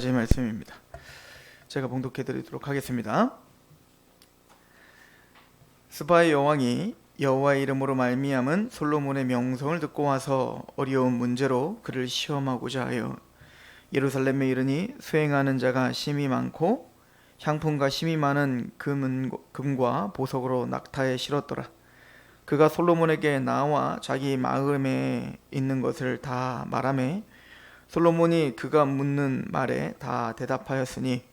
제 말씀입니다. 제가 봉독해 드리도록 하겠습니다. 스바의 여왕이 여호와의 이름으로 말미암은 솔로몬의 명성을 듣고 와서 어려운 문제로 그를 시험하고자 하여 예루살렘에 이르니 수행하는 자가 심히 많고 향품과 심히 많은 금과 보석으로 낙타에 실었더라. 그가 솔로몬에게 나와 자기 마음에 있는 것을 다 말하매 솔로몬이 그가 묻는 말에 다 대답하였으니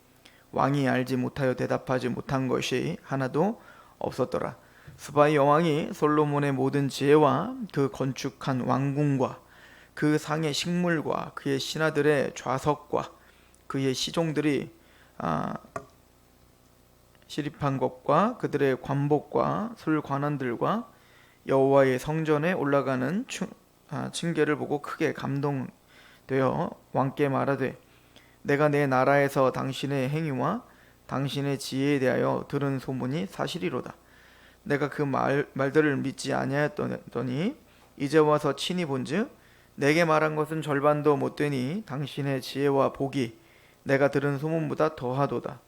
왕이 알지 못하여 대답하지 못한 것이 하나도 없었더라. 스바의 여왕이 솔로몬의 모든 지혜와 그 건축한 왕궁과 그 상의 식물과 그의 신하들의 좌석과 그의 시종들이 시립한 것과 그들의 관복과 술관원들과 여호와의 성전에 올라가는 층계를 보고 크게 감동되어 왕께 말하되 내가 내 나라에서 당신의 행위와 당신의 지혜에 대하여 들은 소문이 사실이로다. 내가 그 말들을 믿지 아니하였더니 이제 와서 친히 본즉 내게 말한 것은 절반도 못되니 당신의 지혜와 복이 내가 들은 소문보다 더하도다.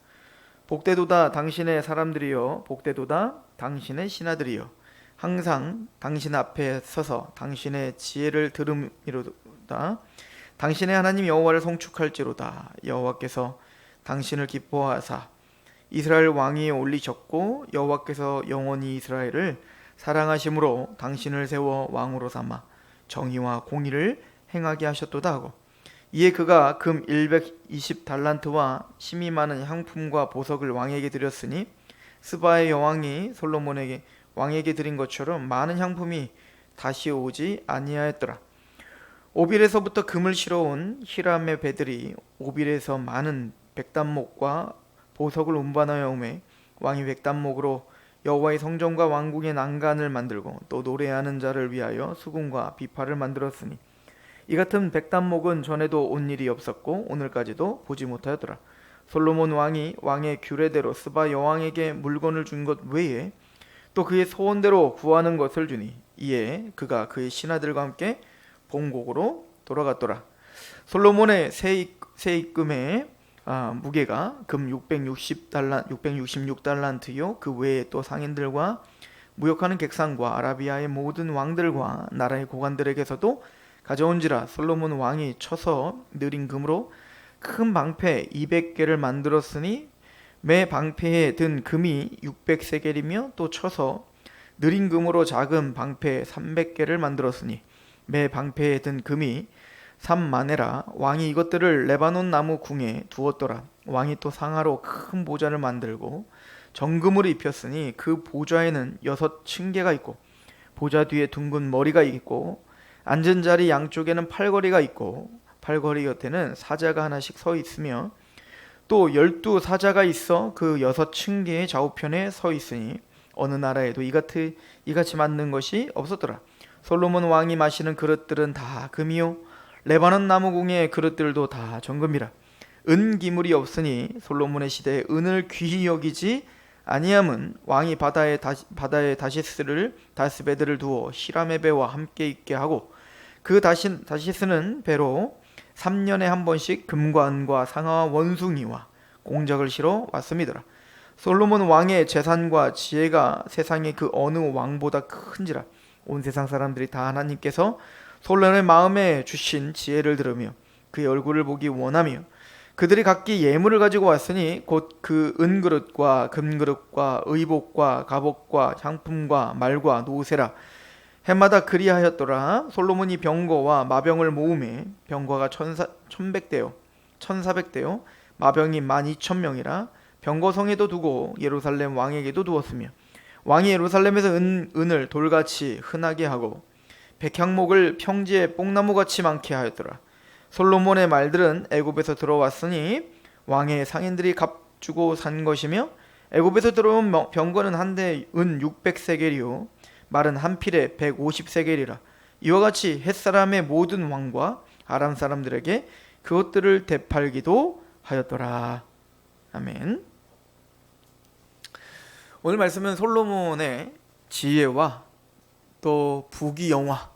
복되도다 당신의 사람들이여, 복되도다 당신의 신하들이여, 항상 당신 앞에 서서 당신의 지혜를 들음이로다. 당신의 하나님 여호와를 송축할지로다. 여호와께서 당신을 기뻐하사 이스라엘 왕위에 올리셨고 여호와께서 영원히 이스라엘을 사랑하심으로 당신을 세워 왕으로 삼아 정의와 공의를 행하게 하셨도다 하고, 이에 그가 금 120달란트와 심히 많은 향품과 보석을 왕에게 드렸으니 스바의 여왕이 솔로몬에게 왕에게 드린 것처럼 많은 향품이 다시 오지 아니하였더라. 오빌에서부터 금을 실어온 히람의 배들이 오빌에서 많은 백단목과 보석을 운반하여 오매 왕이 백단목으로 여호와의 성전과 왕궁의 난간을 만들고 또 노래하는 자를 위하여 수금과 비파를 만들었으니 이 같은 백단목은 전에도 온 일이 없었고 오늘까지도 보지 못하였더라. 솔로몬 왕이 왕의 규례대로 스바 여왕에게 물건을 준 것 외에 또 그의 소원대로 구하는 것을 주니 이에 그가 그의 신하들과 함께 본국으로 돌아갔더라. 솔로몬의 세입금의 무게가 금 666달란트요 그 외에 또 상인들과 무역하는 객상과 아라비아의 모든 왕들과 나라의 고관들에게서도 가져온지라. 솔로몬 왕이 쳐서 느린 금으로 큰 방패 200개를 만들었으니 매 방패에 든 금이 600세겔이며 또 쳐서 느린 금으로 작은 방패 300개를 만들었으니 매 방패에 든 금이 3만에라. 왕이 이것들을 레바논 나무 궁에 두었더라. 왕이 또 상하로 큰 보좌를 만들고 정금으로 입혔으니 그 보좌에는 6층계가 있고 보좌 뒤에 둥근 머리가 있고 앉은 자리 양쪽에는 팔걸이가 있고 팔걸이 곁에는 사자가 하나씩 서 있으며 또 12사자가 있어 그 6층계의 좌우편에 서 있으니 어느 나라에도 이같이 만든 것이 없었더라. 솔로몬 왕이 마시는 그릇들은 다 금이요 레바논 나무궁의 그릇들도 다 정금이라. 은 기물이 없으니 솔로몬의 시대에 은을 귀히 여기지 아니함은 왕이 바다에 다시스배들을 두어 히람의 배와 함께 있게 하고 그 다시스는 배로 3년에 한 번씩 금과 은과 상아와 원숭이와 공작을 실어 왔음이더라. 솔로몬 왕의 재산과 지혜가 세상의 그 어느 왕보다 큰지라. 온 세상 사람들이 다 하나님께서 솔로몬의 마음에 주신 지혜를 들으며 그의 얼굴을 보기 원하며 그들이 각기 예물을 가지고 왔으니 곧 그 은그릇과 금그릇과 의복과 갑옷과 향품과 말과 노새라. 해마다 그리하였더라. 솔로몬이 병거와 마병을 모으매 병거가 1400대요 마병이 12,000명이라. 병거성에도 두고 예루살렘 왕에게도 두었으며 왕이 예루살렘에서 은을 돌같이 흔하게 하고 백향목을 평지에 뽕나무같이 많게 하였더라. 솔로몬의 말들은 애굽에서 들어왔으니 왕의 상인들이 값주고 산 것이며 애굽에서 들어온 병거는 한 대 은 600세겔이요 말은 한 필에 150세겔이라. 이와 같이 헷사람의 모든 왕과 아람 사람들에게 그것들을 되팔기도 하였더라. 아멘. 오늘 말씀은 솔로몬의 지혜와 또 부귀영화,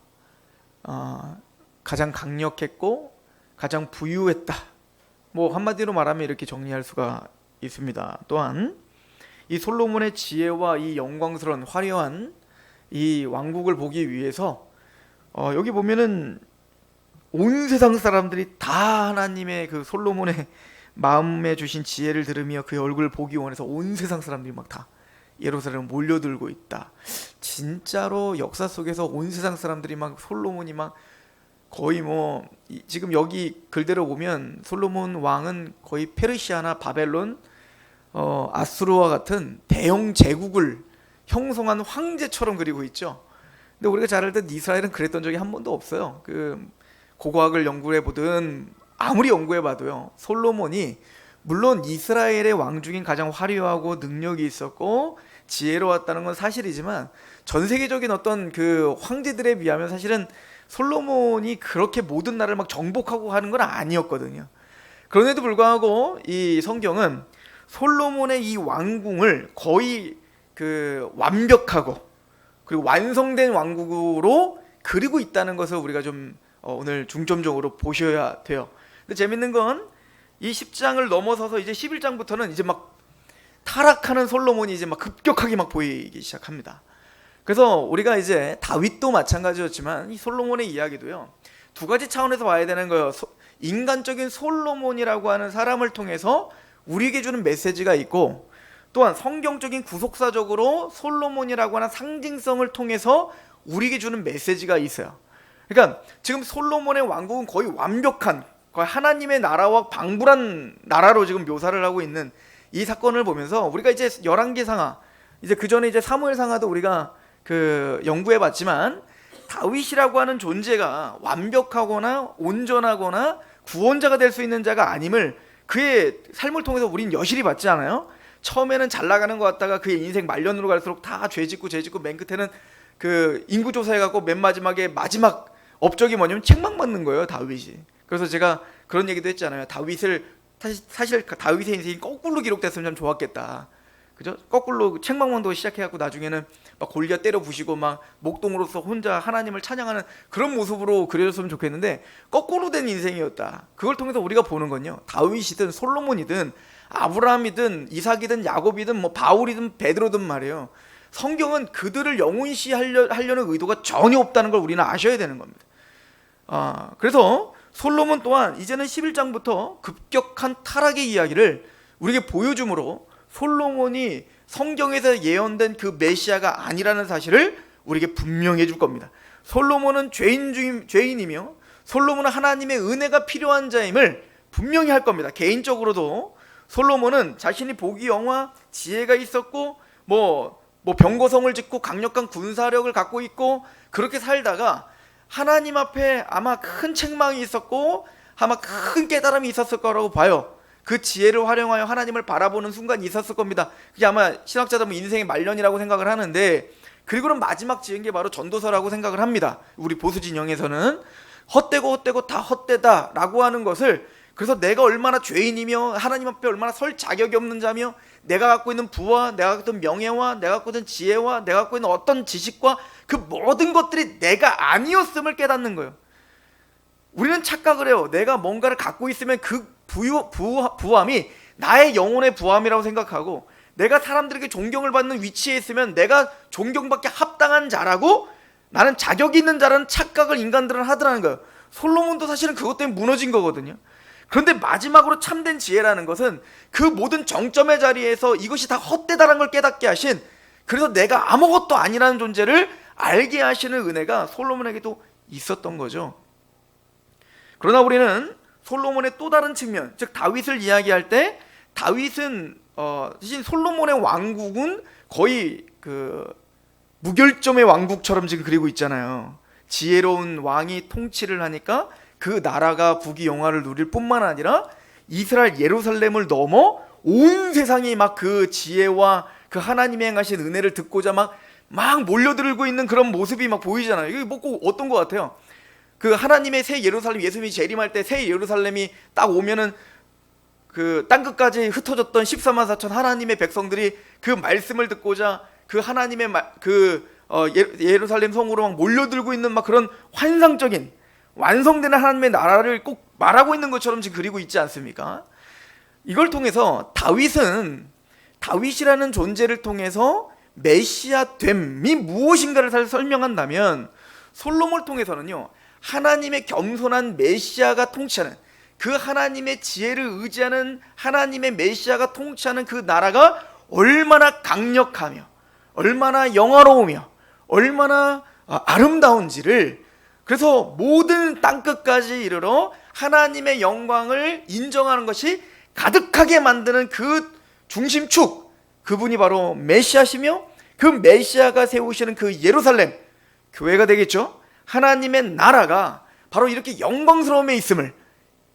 가장 강력했고 가장 부유했다 뭐 한마디로 말하면 이렇게 정리할 수가 있습니다. 또한 이 솔로몬의 지혜와 이 영광스러운 화려한 이 왕국을 보기 위해서 여기 보면은 온 세상 사람들이 다 하나님의 그 솔로몬의 마음에 주신 지혜를 들으며 그의 얼굴을 보기 원해서 온 세상 사람들이 막 다 예루살렘 몰려들고 있다. 진짜로 역사 속에서 온 세상 사람들이 막 솔로몬이 막 거의 뭐 지금 여기 글대로 보면 솔로몬 왕은 거의 페르시아나 바벨론, 아수르와 같은 대형 제국을 형성한 황제처럼 그리고 있죠. 근데 우리가 잘 알듯 이스라엘은 그랬던 적이 한 번도 없어요. 그 고고학을 연구해 보든 아무리 연구해 봐도요, 솔로몬이 물론 이스라엘의 왕 중인 가장 화려하고 능력이 있었고 지혜로웠다는 건 사실이지만 전 세계적인 어떤 그 황제들에 비하면 사실은 솔로몬이 그렇게 모든 나라를 막 정복하고 하는 건 아니었거든요. 그런데도 불구하고 이 성경은 솔로몬의 이 왕궁을 거의 그 완벽하고 그리고 완성된 왕국으로 그리고 있다는 것을 우리가 좀 오늘 중점적으로 보셔야 돼요. 근데 재밌는 건 이 10장을 넘어서서 이제 11장부터는 이제 막 타락하는 솔로몬이 이제 막 급격하게 막 보이기 시작합니다. 그래서 우리가 이제 다윗도 마찬가지였지만 이 솔로몬의 이야기도요, 두 가지 차원에서 봐야 되는 거예요. 인간적인 솔로몬이라고 하는 사람을 통해서 우리에게 주는 메시지가 있고, 또한 성경적인 구속사적으로 솔로몬이라고 하는 상징성을 통해서 우리에게 주는 메시지가 있어요. 그러니까 지금 솔로몬의 왕국은 거의 완벽한, 거의 하나님의 나라와 방불한 나라로 지금 묘사를 하고 있는 이 사건을 보면서 우리가 이제 열왕기상하, 이제 그 전에 이제 사무엘상하도 우리가 그 연구해 봤지만 다윗이라고 하는 존재가 완벽하거나 온전하거나 구원자가 될 수 있는 자가 아님을 그의 삶을 통해서 우린 여실히 봤지 않아요? 처음에는 잘 나가는 것 같다가 그의 인생 말년으로 갈수록 다 죄짓고 맨 끝에는 그 인구조사해갖고 맨 마지막에 마지막 업적이 뭐냐면 책망 받는 거예요, 다윗이. 그래서 제가 그런 얘기도 했잖아요. 사실 다윗의 인생이 거꾸로 기록됐으면 참 좋았겠다. 그죠? 거꾸로 책망만도 시작해갖고 나중에는 막 골리앗 때려 부시고 막 목동으로서 혼자 하나님을 찬양하는 그런 모습으로 그려졌으면 좋겠는데 거꾸로 된 인생이었다. 그걸 통해서 우리가 보는 건요, 다윗이든 솔로몬이든 아브라함이든 이삭이든 야곱이든 뭐 바울이든 베드로든 말이에요, 성경은 그들을 영웅시하려는 의도가 전혀 없다는 걸 우리는 아셔야 되는 겁니다. 그래서 솔로몬 또한 이제는 11장부터 급격한 타락의 이야기를 우리에게 보여주므로 솔로몬이 성경에서 예언된 그 메시아가 아니라는 사실을 우리에게 분명히 해줄 겁니다. 솔로몬은 죄인이며 솔로몬은 하나님의 은혜가 필요한 자임을 분명히 할 겁니다. 개인적으로도 솔로몬은 자신이 보기 영화, 지혜가 있었고 뭐 병거성을 짓고 강력한 군사력을 갖고 있고 그렇게 살다가 하나님 앞에 아마 큰 책망이 있었고 아마 큰 깨달음이 있었을 거라고 봐요. 그 지혜를 활용하여 하나님을 바라보는 순간이 있었을 겁니다. 그게 아마 신학자들은 인생의 말년이라고 생각을 하는데, 그리고는 마지막 지은 게 바로 전도서라고 생각을 합니다. 우리 보수 진영에서는 헛되고 다 헛되다 라고 하는 것을, 그래서 내가 얼마나 죄인이며 하나님 앞에 얼마나 설 자격이 없는 자며 내가 갖고 있는 부와 내가 갖고 있는 명예와 내가 갖고 있는 지혜와 내가 갖고 있는 어떤 지식과 그 모든 것들이 내가 아니었음을 깨닫는 거예요. 우리는 착각을 해요. 내가 뭔가를 갖고 있으면 그 부함이 나의 영혼의 부함이라고 생각하고, 내가 사람들에게 존경을 받는 위치에 있으면 내가 존경받게 합당한 자라고, 나는 자격이 있는 자라는 착각을 인간들은 하더라는 거예요. 솔로몬도 사실은 그것 때문에 무너진 거거든요. 그런데 마지막으로 참된 지혜라는 것은 그 모든 정점의 자리에서 이것이 다 헛되다라는 걸 깨닫게 하신, 그래서 내가 아무것도 아니라는 존재를 알게 하시는 은혜가 솔로몬에게도 있었던 거죠. 그러나 우리는 솔로몬의 또 다른 측면, 즉 다윗을 이야기할 때 다윗은 대신 솔로몬의 왕국은 거의 그 무결점의 왕국처럼 지금 그리고 있잖아요. 지혜로운 왕이 통치를 하니까 그 나라가 부귀영화를 누릴 뿐만 아니라 이스라엘 예루살렘을 넘어 온 세상이 막 그 지혜와 그 하나님의 행하신 은혜를 듣고자 막 몰려들고 있는 그런 모습이 막 보이잖아요. 이게 뭐 꼭 어떤 것 같아요? 그 하나님의 새 예루살렘, 예수님이 재림할 때 새 예루살렘이 딱 오면은 그 땅끝까지 흩어졌던 14만 4천 하나님의 백성들이 그 말씀을 듣고자 그 하나님의 예루살렘 성으로 막 몰려들고 있는 막 그런 환상적인 완성되는 하나님의 나라를 꼭 말하고 있는 것처럼 지금 그리고 있지 않습니까? 이걸 통해서 다윗이라는 존재를 통해서 메시아됨이 무엇인가를 설명한다면, 솔로몬을 통해서는요, 하나님의 겸손한 메시아가 통치하는, 그 하나님의 지혜를 의지하는 하나님의 메시아가 통치하는 그 나라가 얼마나 강력하며 얼마나 영화로우며 얼마나 아름다운지를, 그래서 모든 땅끝까지 이르러 하나님의 영광을 인정하는 것이 가득하게 만드는 그 중심축, 그분이 바로 메시아시며, 그 메시아가 세우시는 그 예루살렘 교회가 되겠죠. 하나님의 나라가 바로 이렇게 영광스러움에 있음을,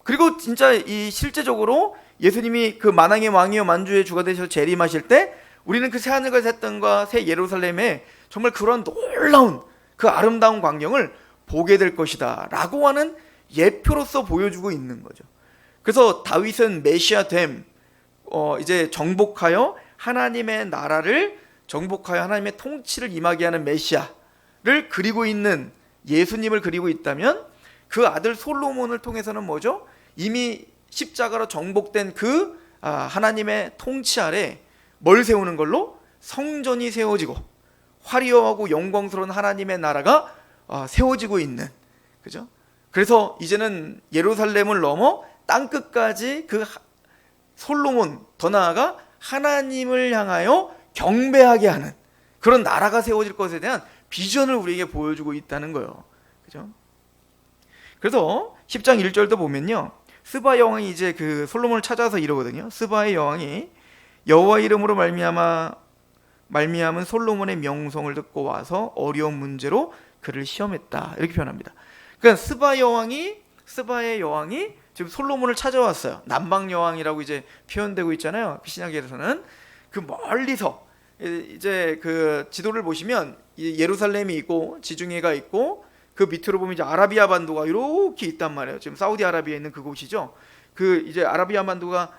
그리고 진짜 이 실제적으로 예수님이 그 만왕의 왕이요 만주의 주가 되셔서 재림하실 때 우리는 그 새하늘과 새 땅과 새 예루살렘에 정말 그런 놀라운 그 아름다운 광경을 보게 될 것이다 라고 하는 예표로서 보여주고 있는 거죠. 그래서 다윗은 메시아됨, 이제 정복하여 하나님의 나라를 정복하여 하나님의 통치를 임하게 하는 메시아를 그리고 있는, 예수님을 그리고 있다면, 그 아들 솔로몬을 통해서는 뭐죠? 이미 십자가로 정복된 그 하나님의 통치 아래 뭘 세우는 걸로? 성전이 세워지고 화려하고 영광스러운 하나님의 나라가 세워지고 있는, 그죠? 그래서 이제는 예루살렘을 넘어 땅끝까지 그 솔로몬, 더 나아가 하나님을 향하여 경배하게 하는 그런 나라가 세워질 것에 대한 비전을 우리에게 보여주고 있다는 거예요. 그죠? 그래서 10장 1절도 보면요, 스바 여왕이 이제 그 솔로몬을 찾아서 이러거든요. 스바의 여왕이 여호와 이름으로 말미암은 솔로몬의 명성을 듣고 와서 어려운 문제로 그를 시험했다, 이렇게 표현합니다. 그러니까 스바의 여왕이 지금 솔로몬을 찾아왔어요. 남방 여왕이라고 이제 표현되고 있잖아요. 신약에서는 그 멀리서 이제 그 지도를 보시면 예루살렘이 있고 지중해가 있고 그 밑으로 보면 이제 아라비아 반도가 이렇게 있단 말이에요. 지금 사우디아라비아에 있는 그곳이죠. 그 이제 아라비아 반도가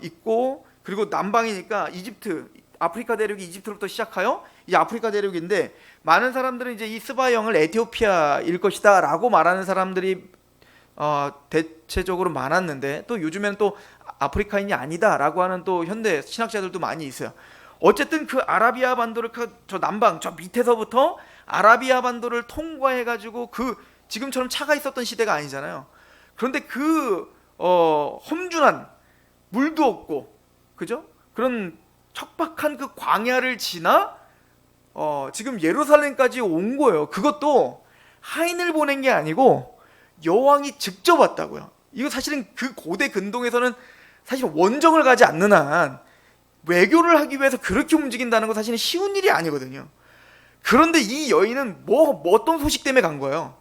있고, 그리고 남방이니까 이집트, 아프리카 대륙이 이집트로부터 시작하여 이제 아프리카 대륙인데, 많은 사람들은 이제 이 스바 여왕을 에티오피아일 것이다라고 말하는 사람들이 대체적으로 많았는데, 또 요즘에는 또 아프리카인이 아니다라고 하는 또 현대 신학자들도 많이 있어요. 어쨌든 그 아라비아 반도를 저 남방, 저 밑에서부터 아라비아 반도를 통과해가지고 그 지금처럼 차가 있었던 시대가 아니잖아요. 그런데 그 험준한, 물도 없고, 그죠? 그런 척박한 그 광야를 지나 지금 예루살렘까지 온 거예요. 그것도 하인을 보낸 게 아니고 여왕이 직접 왔다고요. 이거 사실은 그 고대 근동에서는 사실 원정을 가지 않는 한 외교를 하기 위해서 그렇게 움직인다는 건 사실은 쉬운 일이 아니거든요. 그런데 이 여인은 뭐 어떤 소식 때문에 간 거예요?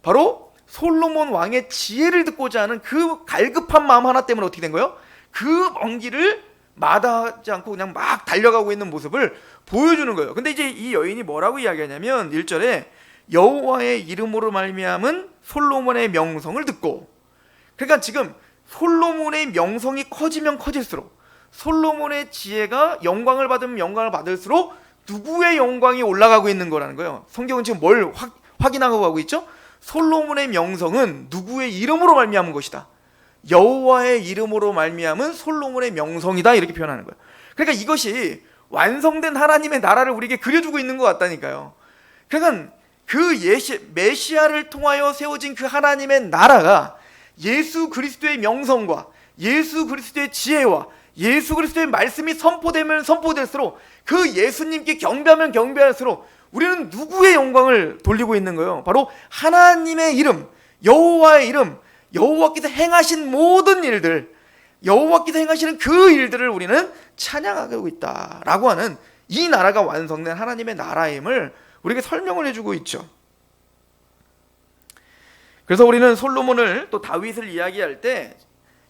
바로 솔로몬 왕의 지혜를 듣고자 하는 그 갈급한 마음 하나 때문에 어떻게 된 거예요? 그 먼 길을 마다하지 않고 그냥 막 달려가고 있는 모습을 보여주는 거예요. 근데 이제 이 여인이 뭐라고 이야기하냐면 1절에 여호와의 이름으로 말미암은 솔로몬의 명성을 듣고, 그러니까 지금 솔로몬의 명성이 커지면 커질수록, 솔로몬의 지혜가 영광을 받으면 영광을 받을수록 누구의 영광이 올라가고 있는 거라는 거예요. 성경은 지금 뭘 확인하고 가고 있죠? 솔로몬의 명성은 누구의 이름으로 말미암은 것이다. 여호와의 이름으로 말미암은 솔로몬의 명성이다, 이렇게 표현하는 거예요. 그러니까 이것이 완성된 하나님의 나라를 우리에게 그려주고 있는 것 같다니까요. 그러니까 그 메시아를 통하여 세워진 그 하나님의 나라가 예수 그리스도의 명성과 예수 그리스도의 지혜와 예수 그리스도의 말씀이 선포되면 선포될수록, 그 예수님께 경배하면 경배할수록 우리는 누구의 영광을 돌리고 있는 거예요? 바로 하나님의 이름, 여호와의 이름, 여호와께서 행하신 모든 일들, 여호와께서 행하시는 그 일들을 우리는 찬양하고 있다라고 하는, 이 나라가 완성된 하나님의 나라임을 우리에게 설명을 해주고 있죠. 그래서 우리는 솔로몬을, 또 다윗을 이야기할 때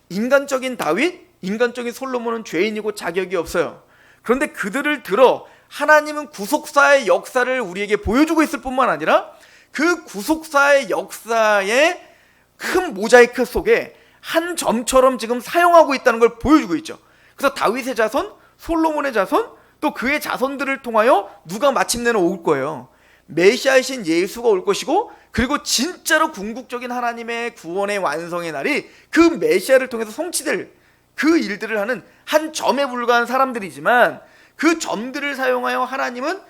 인간적인 다윗, 인간적인 솔로몬은 죄인이고 자격이 없어요. 그런데 그들을 들어 하나님은 구속사의 역사를 우리에게 보여주고 있을 뿐만 아니라 그 구속사의 역사의 큰 모자이크 속에 한 점처럼 지금 사용하고 있다는 걸 보여주고 있죠. 그래서 다윗의 자손, 솔로몬의 자손, 또 그의 자손들을 통하여 누가 마침내는 올 거예요? 메시아이신 예수가 올 것이고, 그리고 진짜로 궁극적인 하나님의 구원의 완성의 날이 그 메시아를 통해서 성취될 그 일들을 하는 한 점에 불과한 사람들이지만, 그 점들을 사용하여 하나님은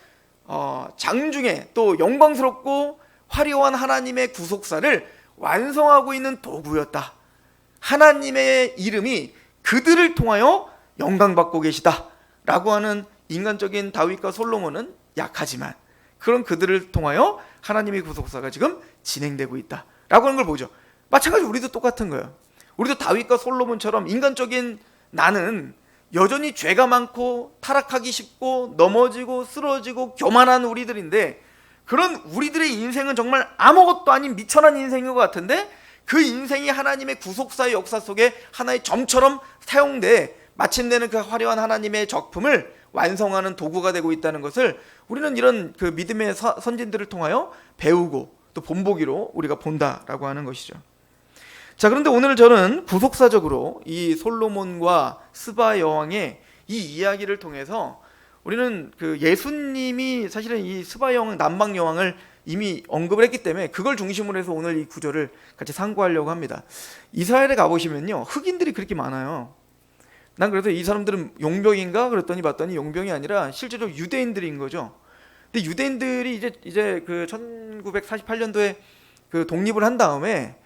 장중에 또 영광스럽고 화려한 하나님의 구속사를 완성하고 있는 도구였다. 하나님의 이름이 그들을 통하여 영광받고 계시다 라고 하는 인간적인 다윗과 솔로몬은 약하지만, 그런 그들을 통하여 하나님의 구속사가 지금 진행되고 있다 라고 하는 걸 보죠. 마찬가지로 우리도 똑같은 거예요. 우리도 다윗과 솔로몬처럼 인간적인 나는 여전히 죄가 많고 타락하기 쉽고 넘어지고 쓰러지고 교만한 우리들인데, 그런 우리들의 인생은 정말 아무것도 아닌 미천한 인생인 것 같은데, 그 인생이 하나님의 구속사의 역사 속에 하나의 점처럼 사용돼 마침내는 그 화려한 하나님의 작품을 완성하는 도구가 되고 있다는 것을 우리는 이런 그 믿음의 선진들을 통하여 배우고 또 본보기로 우리가 본다라고 하는 것이죠. 자, 그런데 오늘 저는 구속사적으로 이 솔로몬과 스바 여왕의 이 이야기를 통해서 우리는 그 예수님이 사실은 이 스바 여왕, 남방 여왕을 이미 언급을 했기 때문에 그걸 중심으로 해서 오늘 이 구절을 같이 상고하려고 합니다. 이스라엘에 가보시면요, 흑인들이 그렇게 많아요. 난 그래서 이 사람들은 용병인가 그랬더니 봤더니 용병이 아니라 실제로 유대인들인 거죠. 근데 유대인들이 이제 그 1948년도에 그 독립을 한 다음에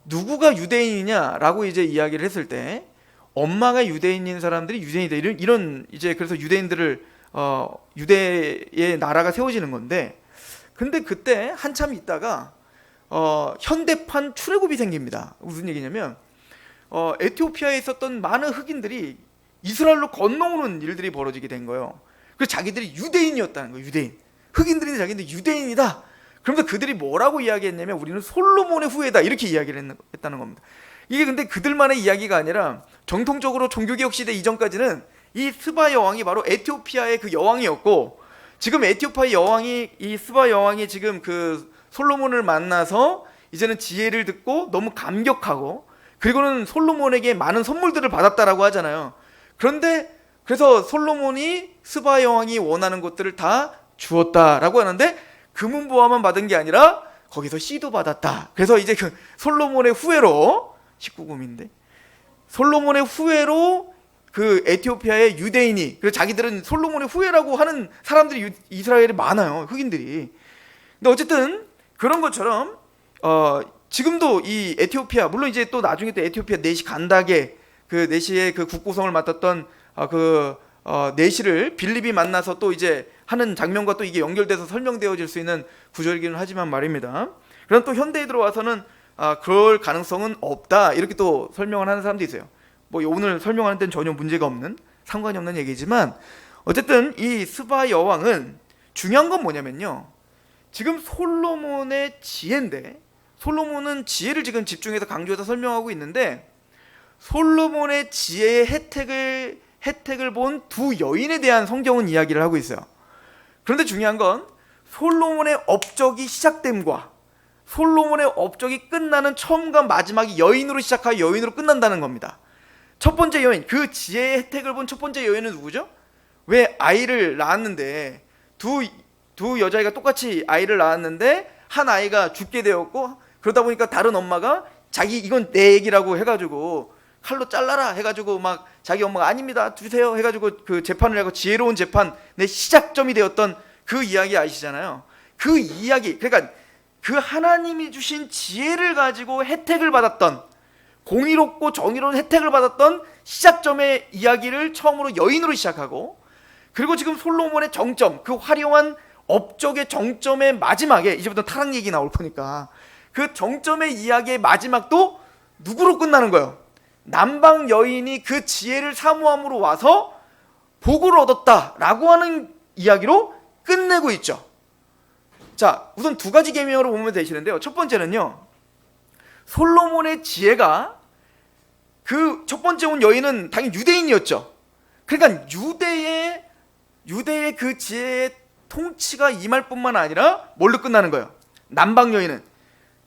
누구가 유대인이냐라고 이제 이야기를 했을 때, 엄마가 유대인인 사람들이 유대인이다, 이런 이제 그래서 유대인들을 유대의 나라가 세워지는 건데, 근데 그때 한참 있다가 현대판 출애굽이 생깁니다. 무슨 얘기냐면 에티오피아에 있었던 많은 흑인들이 이스라엘로 건너오는 일들이 벌어지게 된 거예요. 그래서 자기들이 유대인이었다는 거예요. 유대인. 흑인들이 자기들 유대인이다. 그러면서 그들이 뭐라고 이야기했냐면 우리는 솔로몬의 후예다, 이렇게 이야기를 했다는 겁니다. 이게 근데 그들만의 이야기가 아니라 정통적으로 종교개혁 시대 이전까지는 이 스바 여왕이 바로 에티오피아의 그 여왕이었고, 지금 에티오피아의 여왕이, 이 스바 여왕이 지금 그 솔로몬을 만나서 이제는 지혜를 듣고 너무 감격하고, 그리고는 솔로몬에게 많은 선물들을 받았다라고 하잖아요. 그런데 그래서 솔로몬이 스바 여왕이 원하는 것들을 다 주었다라고 하는데, 금은보화만 받은 게 아니라 거기서 씨도 받았다. 그래서 이제 그 솔로몬의 후예로, 19금인데 솔로몬의 후예로 그 에티오피아의 유대인이, 그래서 자기들은 솔로몬의 후예라고 하는 사람들이 이스라엘에 많아요, 흑인들이. 근데 어쨌든 그런 것처럼 지금도 이 에티오피아, 물론 이제 또 나중에 또 에티오피아 네시 간다게, 그 네시의 그 국고성을 맡았던 네시를 빌립이 만나서 또 이제 하는 장면과 또 이게 연결돼서 설명되어질 수 있는 구절이기는 하지만 말입니다. 그럼 또 현대에 들어와서는 그럴 가능성은 없다, 이렇게 또 설명을 하는 사람도 있어요. 뭐 오늘 설명하는 데는 전혀 문제가 없는, 상관이 없는 얘기지만, 어쨌든 이 스바 여왕은 중요한 건 뭐냐면요, 지금 솔로몬의 지혜인데, 솔로몬은 지혜를 지금 집중해서 강조해서 설명하고 있는데, 솔로몬의 지혜의 혜택을 본 두 여인에 대한 성경은 이야기를 하고 있어요. 그런데 중요한 건 솔로몬의 업적이 시작됨과 솔로몬의 업적이 끝나는 처음과 마지막이 여인으로 시작하여 여인으로 끝난다는 겁니다. 첫 번째 여인, 그 지혜의 혜택을 본 첫 번째 여인은 누구죠? 왜 아이를 낳았는데 두 여자아이가 똑같이 아이를 낳았는데 한 아이가 죽게 되었고, 그러다 보니까 다른 엄마가 자기 이건 내 얘기라고 해가지고 칼로 잘라라 해가지고 막 자기 엄마가 아닙니다 두세요 해가지고 그 재판을 하고 지혜로운 재판의 시작점이 되었던 그 이야기 아시잖아요. 그 이야기, 그러니까 그 하나님이 주신 지혜를 가지고 혜택을 받았던, 공의롭고 정의로운 혜택을 받았던 시작점의 이야기를 처음으로 여인으로 시작하고, 그리고 지금 솔로몬의 정점, 그 화려한 업적의 정점의 마지막에, 이제부터 타락 얘기 나올 거니까 그 정점의 이야기의 마지막도 누구로 끝나는 거예요? 남방 여인이 그 지혜를 사모함으로 와서 복을 얻었다라고 하는 이야기로 끝내고 있죠. 자, 우선 두 가지 계명으로 보면 되시는데요. 첫 번째는요, 솔로몬의 지혜가, 그 첫 번째 온 여인은 당연히 유대인이었죠. 그러니까 유대의 그 지혜의 통치가 임할 뿐만 아니라 뭘로 끝나는 거예요? 남방 여인은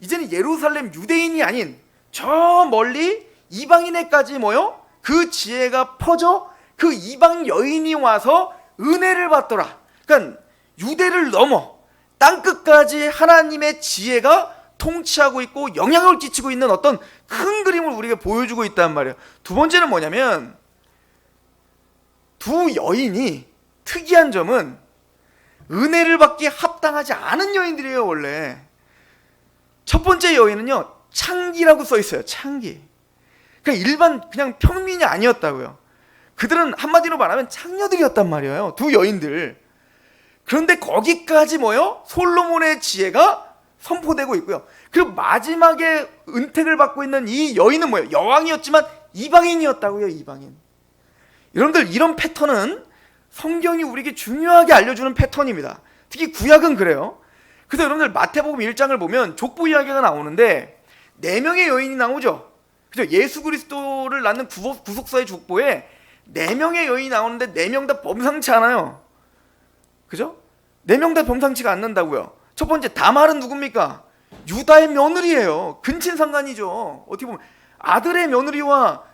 이제는 예루살렘 유대인이 아닌 저 멀리 이방인에까지 모여 그 지혜가 퍼져 그 이방 여인이 와서 은혜를 받더라. 그러니까 유대를 넘어 땅끝까지 하나님의 지혜가 통치하고 있고 영향을 끼치고 있는 어떤 큰 그림을 우리에게 보여주고 있단 말이에요. 두 번째는 뭐냐면 두 여인이 특이한 점은 은혜를 받기에 합당하지 않은 여인들이에요. 원래 첫 번째 여인은요 창기라고 써 있어요. 창기. 그러니까 일반 그냥 평민이 아니었다고요. 그들은 한마디로 말하면 창녀들이었단 말이에요. 두 여인들. 그런데 거기까지 뭐요? 솔로몬의 지혜가 선포되고 있고요. 그리고 마지막에 은택을 받고 있는 이 여인은 뭐예요? 여왕이었지만 이방인이었다고요. 이방인. 여러분들 이런 패턴은 성경이 우리에게 중요하게 알려주는 패턴입니다. 특히 구약은 그래요. 그래서 여러분들 마태복음 1장을 보면 족보 이야기가 나오는데 4명의 여인이 나오죠. 그죠? 예수 그리스도를 낳는 구속사의 족보에 4명의 여인이 나오는데 4명 다 범상치 않아요. 그죠? 4명 다 범상치가 않는다고요. 첫 번째 다말은 누굽니까? 유다의 며느리예요. 근친상간이죠. 어떻게 보면 아들의 며느리와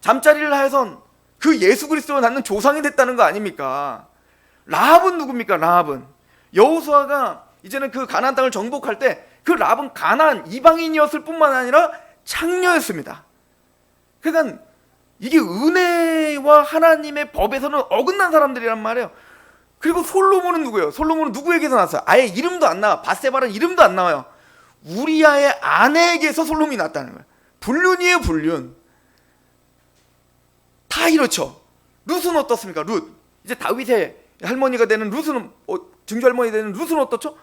잠자리를 하여선 그 예수 그리스도가 낳는 조상이 됐다는 거 아닙니까? 라합은 누굽니까? 라합은 여호수아가 이제는 그 가나안 땅을 정복할 때 그 라합은 가나안 이방인이었을 뿐만 아니라 창녀였습니다. 그러니까 이게 은혜와 하나님의 법에서는 어긋난 사람들이란 말이에요. 그리고 솔로몬은 누구예요? 솔로몬은 누구에게서 났어요? 아예 이름도 안 나와. 밧세바라는 이름도 안 나와요. 우리아의 아내에게서 솔로몬이 났다는 거예요. 불륜이에요. 불륜. 다 이렇죠. 룻은 어떻습니까? 룻. 이제 다윗의 할머니가 되는 룻은 증조 할머니 되는 룻은 어떻죠?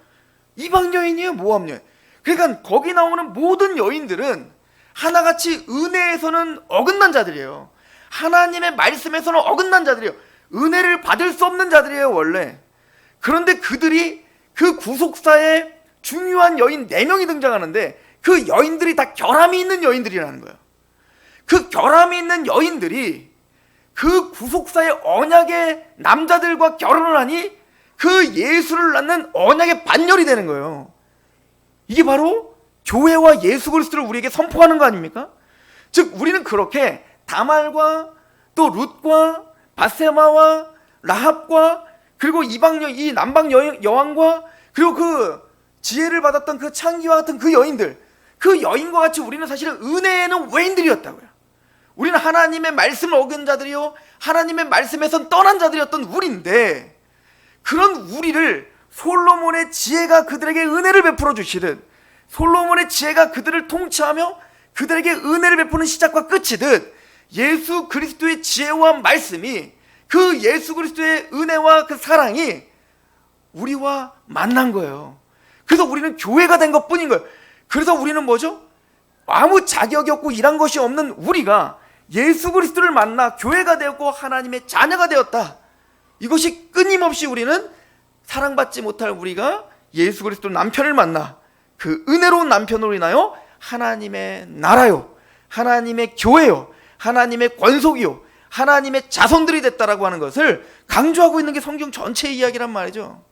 이방 여인이에요. 모압 여인. 그러니까 거기 나오는 모든 여인들은 하나같이 은혜에서는 어긋난 자들이에요. 하나님의 말씀에서는 어긋난 자들이에요. 은혜를 받을 수 없는 자들이에요. 원래. 그런데 그들이 그 구속사에 중요한 여인 4명이 등장하는데 그 여인들이 다 결함이 있는 여인들이라는 거예요. 그 결함이 있는 여인들이 그 구속사의 언약의 남자들과 결혼을 하니 그 예수를 낳는 언약의 반열이 되는 거예요. 이게 바로 교회와 예수 그리스도를 우리에게 선포하는 거 아닙니까? 즉 우리는 그렇게 다말과 또 룻과 밧세마와 라합과 그리고 이방 여인, 이 남방 여왕과 그리고 그 지혜를 받았던 그 창기와 같은 그 여인들, 그 여인과 같이 우리는 사실은 은혜에는 외인들이었다고요. 우리는 하나님의 말씀을 어긴 자들이요 하나님의 말씀에선 떠난 자들이었던 우리인데 그런 우리를 솔로몬의 지혜가 그들에게 은혜를 베풀어 주시듯 솔로몬의 지혜가 그들을 통치하며 그들에게 은혜를 베푸는 시작과 끝이듯 예수 그리스도의 지혜와 말씀이 그 예수 그리스도의 은혜와 그 사랑이 우리와 만난 거예요. 그래서 우리는 교회가 된 것뿐인 거예요. 그래서 우리는 뭐죠? 아무 자격이 없고 일한 것이 없는 우리가 예수 그리스도를 만나 교회가 되었고 하나님의 자녀가 되었다. 이것이 끊임없이 우리는 사랑받지 못할 우리가 예수 그리스도 남편을 만나 그 은혜로운 남편으로 인하여 하나님의 나라요 하나님의 교회요 하나님의 권속이요 하나님의 자손들이 됐다라고 하는 것을 강조하고 있는 게 성경 전체의 이야기란 말이죠.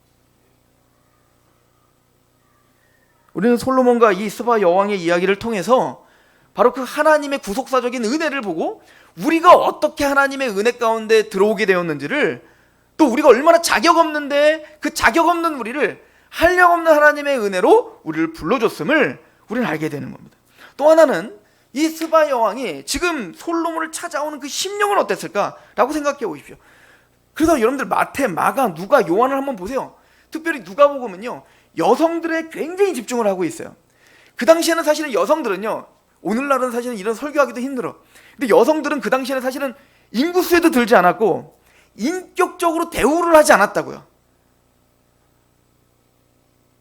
우리는 솔로몬과 이 스바 여왕의 이야기를 통해서 바로 그 하나님의 구속사적인 은혜를 보고 우리가 어떻게 하나님의 은혜 가운데 들어오게 되었는지를 또 우리가 얼마나 자격 없는데 그 자격 없는 우리를 한량 없는 하나님의 은혜로 우리를 불러줬음을 우리는 알게 되는 겁니다. 또 하나는 이 스바 여왕이 지금 솔로몬을 찾아오는 그 심령은 어땠을까라고 생각해 보십시오. 그래서 여러분들 마태, 마가, 누가, 요한을 한번 보세요. 특별히 누가복음은요 여성들에 굉장히 집중을 하고 있어요. 그 당시에는 사실은 여성들은요 오늘날은 사실은 이런 설교하기도 힘들어. 근데 여성들은 그 당시에는 사실은 인구수에도 들지 않았고 인격적으로 대우를 하지 않았다고요.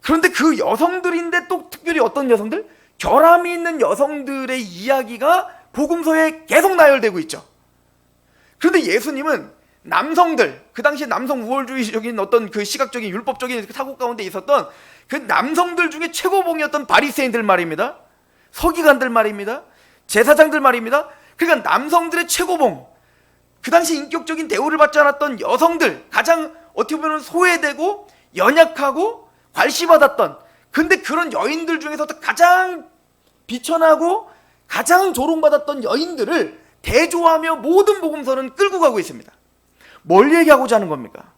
그런데 그 여성들인데 또 특별히 어떤 여성들? 결함이 있는 여성들의 이야기가 복음서에 계속 나열되고 있죠. 그런데 예수님은 남성들, 그 당시에 남성 우월주의적인 어떤 그 시각적인 율법적인 사고 가운데 있었던 그 남성들 중에 최고봉이었던 바리새인들 말입니다. 서기관들 말입니다. 제사장들 말입니다. 그러니까 남성들의 최고봉, 그 당시 인격적인 대우를 받지 않았던 여성들, 가장 어떻게 보면 소외되고 연약하고 괄시받았던, 근데 그런 여인들 중에서도 가장 비천하고 가장 조롱받았던 여인들을 대조하며 모든 복음서는 끌고 가고 있습니다. 뭘 얘기하고자 하는 겁니까?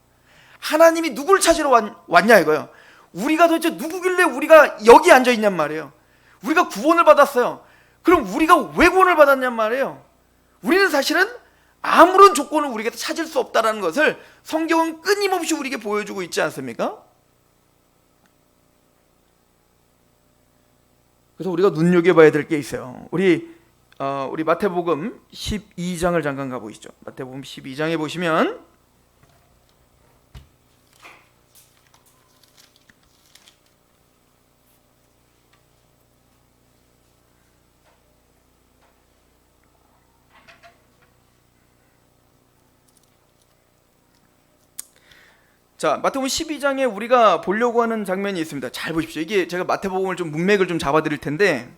하나님이 누굴 찾으러 왔냐 이거예요. 우리가 도대체 누구길래 우리가 여기 앉아 있냔 말이에요. 우리가 구원을 받았어요. 그럼 우리가 왜 구원을 받았냔 말이에요. 우리는 사실은 아무런 조건을 우리에게 찾을 수 없다는 것을 성경은 끊임없이 우리에게 보여주고 있지 않습니까? 그래서 우리가 눈여겨봐야 될 게 있어요. 우리 마태복음 12장을 잠깐 가보시죠. 마태복음 12장에 보시면 자, 마태복음 12장에 우리가 보려고 하는 장면이 있습니다. 잘 보십시오. 이게 제가 마태복음을 좀 문맥을 좀 잡아드릴 텐데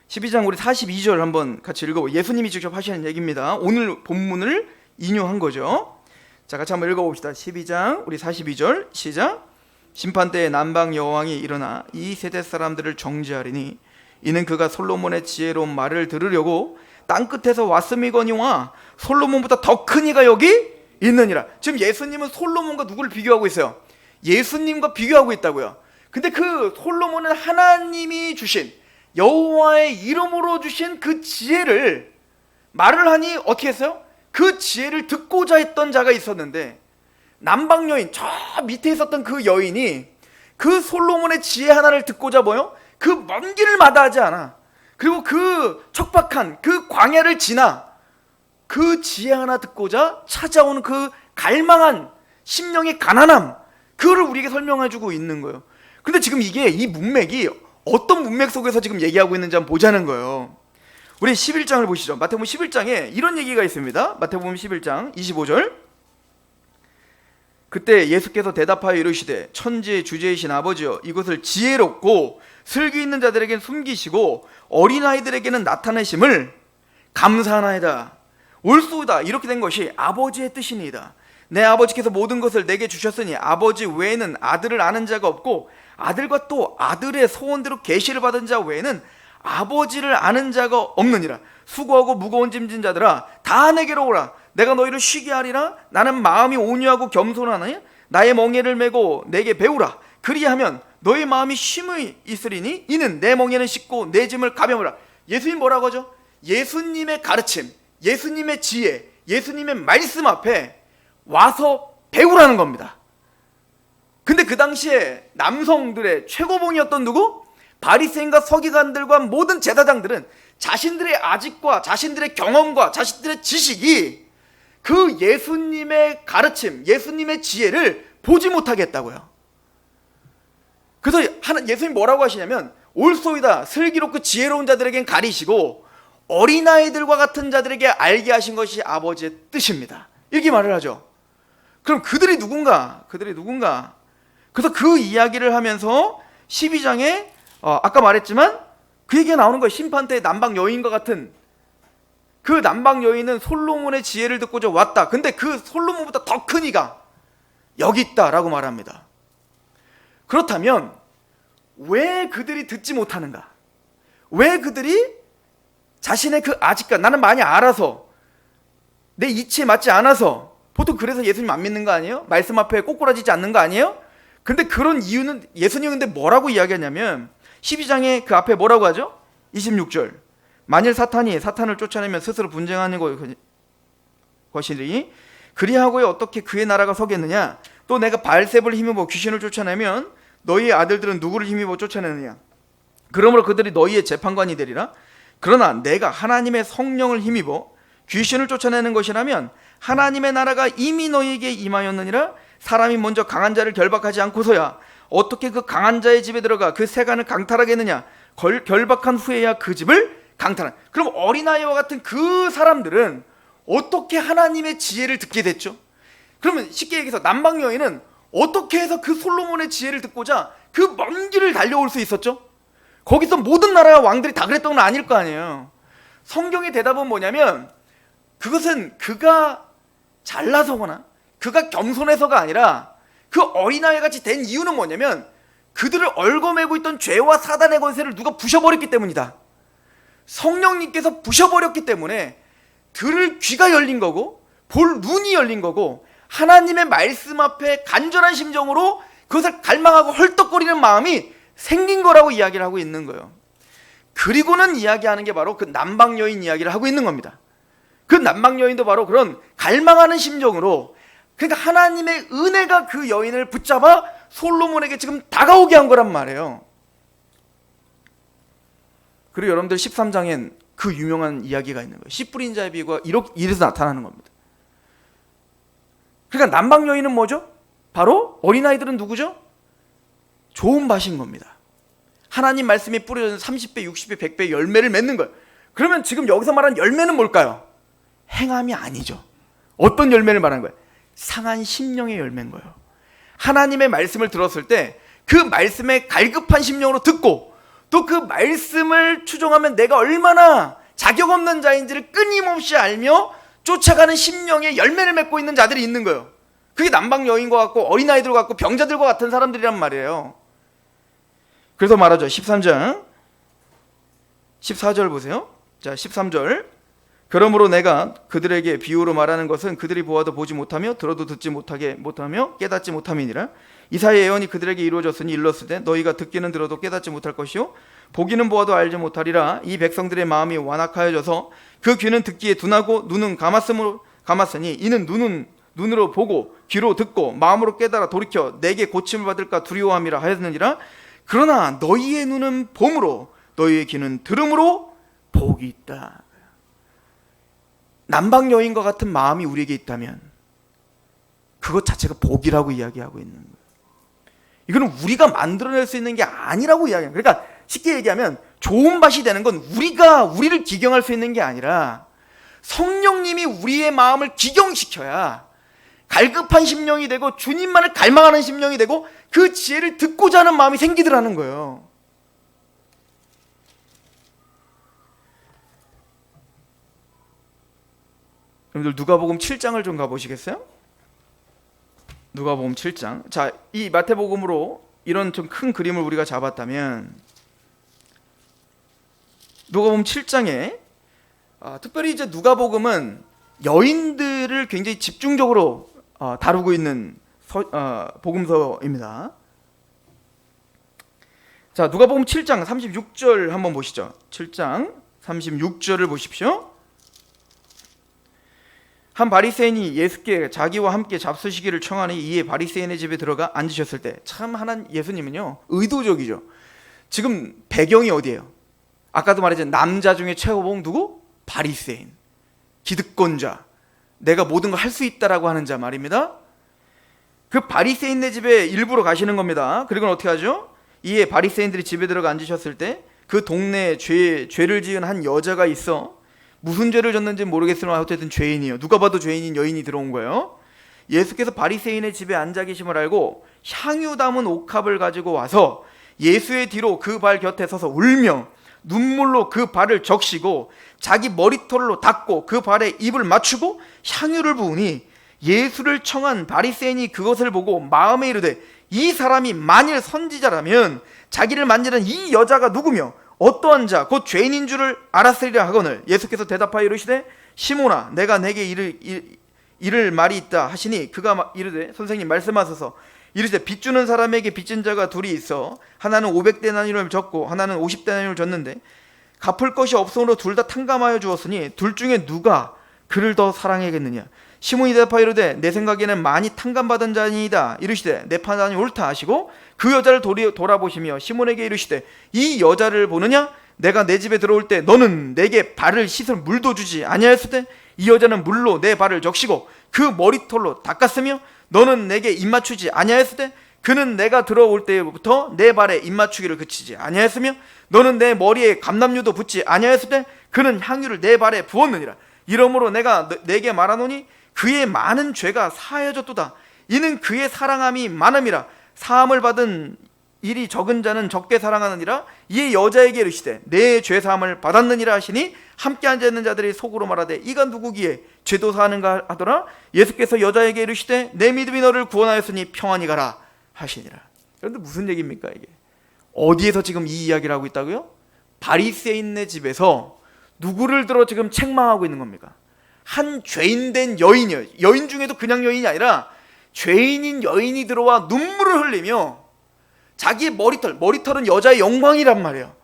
12장 우리 42절 한번 같이 읽어보고 예수님이 직접 하시는 얘기입니다. 오늘 본문을 인용한 거죠. 자, 같이 한번 읽어봅시다. 12장 우리 42절 시작. 심판때에 남방 여왕이 일어나 이 세대 사람들을 정죄하리니 이는 그가 솔로몬의 지혜로운 말을 들으려고 땅끝에서 왔음이거니와 솔로몬보다 더 큰 이가 여기 있느니라. 지금 예수님은 솔로몬과 누구를 비교하고 있어요? 예수님과 비교하고 있다고요. 근데 그 솔로몬은 하나님이 주신 여호와의 이름으로 주신 그 지혜를 말을 하니 어떻게 했어요? 그 지혜를 듣고자 했던 자가 있었는데 남방 여인, 저 밑에 있었던 그 여인이 그 솔로몬의 지혜 하나를 듣고자 뭐요? 그 먼 길을 마다하지 않아. 그리고 그 척박한 그 광야를 지나 그 지혜 하나 듣고자 찾아오는 그 갈망한 심령의 가난함, 그거를 우리에게 설명해주고 있는 거예요. 근데 지금 이게 이 문맥이 어떤 문맥 속에서 지금 얘기하고 있는지 한번 보자는 거예요. 우리 11장을 보시죠. 마태복음 11장에 이런 얘기가 있습니다. 마태복음 11장 25절. 그때 예수께서 대답하여 이르시되 천지의 주제이신 아버지여 이것을 지혜롭고 슬기 있는 자들에게는 숨기시고 어린아이들에게는 나타내심을 감사하나이다. 옳소이다. 이렇게 된 것이 아버지의 뜻이니이다. 내 아버지께서 모든 것을 내게 주셨으니 아버지 외에는 아들을 아는 자가 없고 아들과 또 아들의 소원대로 계시를 받은 자 외에는 아버지를 아는 자가 없느니라. 수고하고 무거운 짐진 자들아 다 내게로 오라. 내가 너희를 쉬게 하리라. 나는 마음이 온유하고 겸손하니 나의 멍에를 메고 내게 배우라. 그리하면 너희 마음이 쉼이 있으리니 이는 내 멍에는 쉽고 내 짐을 가벼우라. 예수님 뭐라고 하죠? 예수님의 가르침, 예수님의 지혜, 예수님의 말씀 앞에 와서 배우라는 겁니다. 근데 그 당시에 남성들의 최고봉이었던 누구? 바리새인과 서기관들과 모든 제사장들은 자신들의 아직과 자신들의 경험과 자신들의 지식이 그 예수님의 가르침, 예수님의 지혜를 보지 못하게 했다고요. 그래서 예수님이 뭐라고 하시냐면 옳소이다. 슬기롭고 지혜로운 자들에겐 가리시고 어린아이들과 같은 자들에게 알게 하신 것이 아버지의 뜻입니다. 이렇게 말을 하죠. 그럼 그들이 누군가? 그래서 그 이야기를 하면서 12장에 아까 말했지만 그 얘기가 나오는 거예요. 심판때 남방 여인과 같은 그 남방 여인은 솔로몬의 지혜를 듣고자 왔다. 근데 그 솔로몬보다 더 큰 이가 여기 있다라고 말합니다. 그렇다면 왜 그들이 듣지 못하는가? 왜 그들이 자신의 그 아직까 나는 많이 알아서 내 이치에 맞지 않아서 보통 그래서 예수님 안 믿는 거 아니에요? 말씀 앞에 꼬꾸라지지 않는 거 아니에요? 근데 그런 이유는 예수님은 근데 뭐라고 이야기하냐면 12장에 그 앞에 뭐라고 하죠? 26절 만일 사탄이 사탄을 쫓아내면 스스로 분쟁하는 것이니 그리하고야 어떻게 그의 나라가 서겠느냐? 또 내가 바알세불을 힘입어 귀신을 쫓아내면 너희의 아들들은 누구를 힘입어 쫓아내느냐? 그러므로 그들이 너희의 재판관이 되리라. 그러나 내가 하나님의 성령을 힘입어 귀신을 쫓아내는 것이라면 하나님의 나라가 이미 너희에게 임하였느니라. 사람이 먼저 강한 자를 결박하지 않고서야 어떻게 그 강한 자의 집에 들어가 그 세간을 강탈하겠느냐? 결박한 후에야 그 집을 강탈한. 그럼 어린아이와 같은 그 사람들은 어떻게 하나님의 지혜를 듣게 됐죠? 그러면 쉽게 얘기해서 남방 여인은 어떻게 해서 그 솔로몬의 지혜를 듣고자 그 먼 길을 달려올 수 있었죠? 거기서 모든 나라 왕들이 다 그랬던 건 아닐 거 아니에요. 성경의 대답은 뭐냐면 그것은 그가 잘나서거나 그가 겸손해서가 아니라 그 어린아이같이 된 이유는 뭐냐면 그들을 얽어매고 있던 죄와 사단의 권세를 누가 부셔버렸기 때문이다. 성령님께서 부셔버렸기 때문에 들을 귀가 열린 거고 볼 눈이 열린 거고 하나님의 말씀 앞에 간절한 심정으로 그것을 갈망하고 헐떡거리는 마음이 생긴 거라고 이야기를 하고 있는 거예요. 그리고는 이야기하는 게 바로 그 남방 여인 이야기를 하고 있는 겁니다. 그 남방 여인도 바로 그런 갈망하는 심정으로, 그러니까 하나님의 은혜가 그 여인을 붙잡아 솔로몬에게 지금 다가오게 한 거란 말이에요. 그리고 여러분들 13장엔 그 유명한 이야기가 있는 거예요. 씨 뿌린 자의 비유가 이래서 나타나는 겁니다. 그러니까 남방 여인은 뭐죠? 바로 어린아이들은 누구죠? 좋은 밭인 겁니다. 하나님 말씀이 뿌려진 30배, 60배, 100배 열매를 맺는 거예요. 그러면 지금 여기서 말하는 열매는 뭘까요? 행함이 아니죠. 어떤 열매를 말하는 거예요? 상한 심령의 열매인 거예요. 하나님의 말씀을 들었을 때 그 말씀에 갈급한 심령으로 듣고, 또 그 말씀을 추종하면 내가 얼마나 자격 없는 자인지를 끊임없이 알며 쫓아가는 심령의 열매를 맺고 있는 자들이 있는 거예요. 그게 남방 여인과 같고 어린아이들과 같고 병자들과 같은 사람들이란 말이에요. 그래서 말하죠. 13장 14절 보세요. 자, 13절. 그러므로 내가 그들에게 비유로 말하는 것은 그들이 보아도 보지 못하며 들어도 듣지 못하며 깨닫지 못함이니라. 이사야의 예언이 그들에게 이루어졌으니 일렀을 때 너희가 듣기는 들어도 깨닫지 못할 것이요 보기는 보아도 알지 못하리라. 이 백성들의 마음이 완악하여져서 그 귀는 듣기에 둔하고 눈은 감았으니 이는 눈으로 보고 귀로 듣고 마음으로 깨달아 돌이켜 내게 고침을 받을까 두려워함이라 하였느니라. 그러나 너희의 눈은 봄으로 너희의 귀는 들음으로 복이 있다. 남방 여인과 같은 마음이 우리에게 있다면 그것 자체가 복이라고 이야기하고 있는 거예요. 이거는 우리가 만들어낼 수 있는 게 아니라고 이야기해요. 그러니까 쉽게 얘기하면 좋은 밭이 되는 건 우리를 기경할 수 있는 게 아니라 성령님이 우리의 마음을 기경시켜야 갈급한 심령이 되고 주님만을 갈망하는 심령이 되고 그 지혜를 듣고자 하는 마음이 생기더라는 거예요. 여러분들 누가복음 7장을 좀 가보시겠어요? 누가복음 7장. 자, 이 마태복음으로 이런 좀 큰 그림을 우리가 잡았다면 누가복음 7장에 특별히 이제 누가복음은 여인들을 굉장히 집중적으로 다루고 있는 복음서입니다. 자, 누가복음 7장 36절 한번 보시죠. 7장 36절을 보십시오. 한 바리새인이 예수께 자기와 함께 잡수시기를 청하니 이에 바리새인의 집에 들어가 앉으셨을 때, 참 하나님 예수님은요 의도적이죠. 지금 배경이 어디예요? 아까도 말했잖아요. 남자 중에 최고봉 누구? 바리새인, 기득권자, 내가 모든 걸 할 수 있다라고 하는 자 말입니다. 그 바리새인네 집에 일부러 가시는 겁니다. 그리고는 어떻게 하죠? 이에 바리새인들이 집에 들어가 앉으셨을 때 그 동네에 죄를 지은 한 여자가 있어. 무슨 죄를 졌는지 모르겠으나 어쨌든 죄인이에요. 누가 봐도 죄인인 여인이 들어온 거예요. 예수께서 바리새인의 집에 앉아 계심을 알고 향유 담은 옥합을 가지고 와서 예수의 뒤로 그 발 곁에 서서 울며 눈물로 그 발을 적시고 자기 머리털로 닦고 그 발에 입을 맞추고 향유를 부으니 예수를 청한 바리새인이 그것을 보고 마음에 이르되 이 사람이 만일 선지자라면 자기를 만지는 이 여자가 누구며 어떠한 자 곧 죄인인 줄을 알았으리라 하거늘 예수께서 대답하여 이르시되 시몬아 내가 내게 이를 말이 있다 하시니 그가 이르되 선생님 말씀하소서. 이르시되 빚 주는 사람에게 빚진 자가 둘이 있어 하나는 500데나리온을 줬고 하나는 50데나리온을 줬는데 갚을 것이 없으므로 둘 다 탕감하여 주었으니 둘 중에 누가 그를 더 사랑하겠느냐. 시몬이 대답하여 이르되 내 생각에는 많이 탕감받은 자니이다. 이르시되 내 판단이 옳다 하시고 그 여자를 돌아보시며 시몬에게 이르시되 이 여자를 보느냐. 내가 내 집에 들어올 때 너는 내게 발을 씻을 물도 주지 아니하였을 때 이 여자는 물로 내 발을 적시고 그 머리털로 닦았으며 너는 내게 입맞추지 아니하였을 때 그는 내가 들어올 때부터 내 발에 입맞추기를 그치지 아니하였으며 너는 내 머리에 감람유도 붓지 아니하였을 때 그는 향유를 내 발에 부었느니라. 이러므로 내가 내게 말하노니 그의 많은 죄가 사하여졌도다. 이는 그의 사랑함이 많음이라. 사함을 받은 일이 적은 자는 적게 사랑하느니라. 이에 여자에게 이르시되 내 죄사함을 받았느니라 하시니 함께 앉아있는 자들이 속으로 말하되 이가 누구기에 죄도 사하는가 하더라. 예수께서 여자에게 이르시되 내 믿음이 너를 구원하였으니 평안히 가라 하시니라. 그런데 무슨 얘기입니까 이게? 어디에서 지금 이 이야기를 하고 있다고요? 바리새인네 집에서 누구를 들어 지금 책망하고 있는 겁니까? 한 죄인된 여인이요. 여인 중에도 그냥 여인이 아니라 죄인인 여인이 들어와 눈물을 흘리며 자기의 머리털은 여자의 영광이란 말이에요.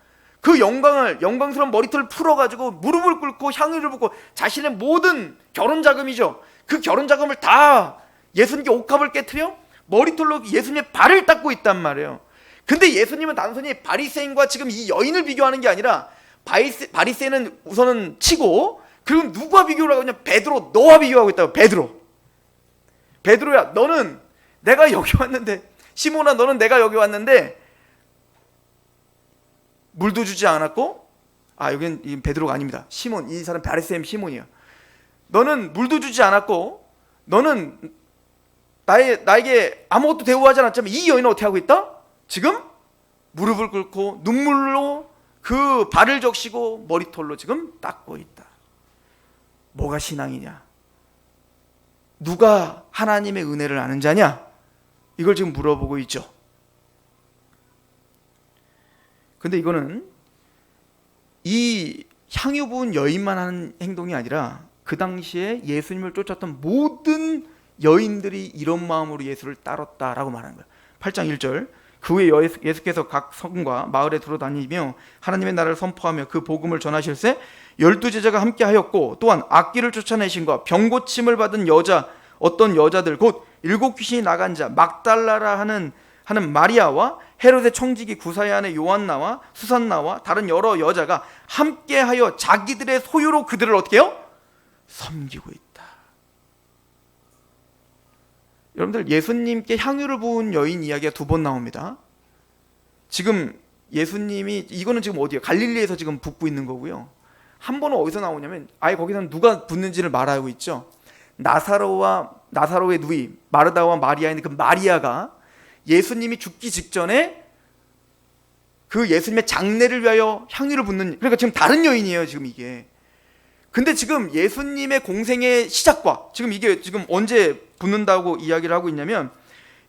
그 영광스러운 머리털을 풀어가지고 무릎을 꿇고 향유를 붓고 자신의 모든 결혼 자금이죠. 그 결혼 자금을 다 예수님께 옥합을 깨트려 머리털로 예수님의 발을 닦고 있단 말이에요. 근데 예수님은 단순히 바리새인과 지금 이 여인을 비교하는 게 아니라 바리새인은 우선은 치고 그리고 누구와 비교를 하고 있냐? 베드로, 너와 비교하고 있다고. 베드로야, 너는 내가 여기 왔는데, 시몬아, 너는 내가 여기 왔는데 물도 주지 않았고, 여긴 베드로가 아닙니다. 시몬, 이 사람 바리새인 시몬이야. 너는 물도 주지 않았고, 너는 나에게 아무것도 대우하지 않았지만 이 여인은 어떻게 하고 있다? 지금 무릎을 꿇고 눈물로 그 발을 적시고 머리털로 지금 닦고 있다. 뭐가 신앙이냐? 누가 하나님의 은혜를 아는 자냐? 이걸 지금 물어보고 있죠. 근데 이거는 이 향유 부은 여인만 하는 행동이 아니라 그 당시에 예수님을 쫓았던 모든 여인들이 이런 마음으로 예수를 따랐다라고 말하는 거예요. 8장 1절. 그 후에 예수께서 각 성과 마을에 돌아다니며 하나님의 나라를 선포하며 그 복음을 전하실새 12제자가 함께 하였고 또한 악귀를 쫓아내신 것 병 고침을 받은 어떤 여자들 곧 7 귀신이 나간 자 막달라라 하는 마리아와 헤롯의 청지기 구사의 아내 요한나와 수산나와 다른 여러 여자가 함께하여 자기들의 소유로 그들을 어떻게 해요? 섬기고 있다. 여러분들, 예수님께 향유를 부은 여인 이야기가 2번 나옵니다. 지금 예수님이 이거는 지금 어디예요? 갈릴리에서 지금 붓고 있는 거고요. 한 번은 어디서 나오냐면 아예 거기서는 누가 붓는지를 말하고 있죠. 나사로의 누이 마르다와 마리아인 그 마리아가 예수님이 죽기 직전에 그 예수님의 장례를 위하여 향유를 붓는, 그러니까 지금 다른 여인이에요 지금 이게. 근데 지금 예수님의 공생의 시작과 지금 이게 지금 언제 붓는다고 이야기를 하고 있냐면,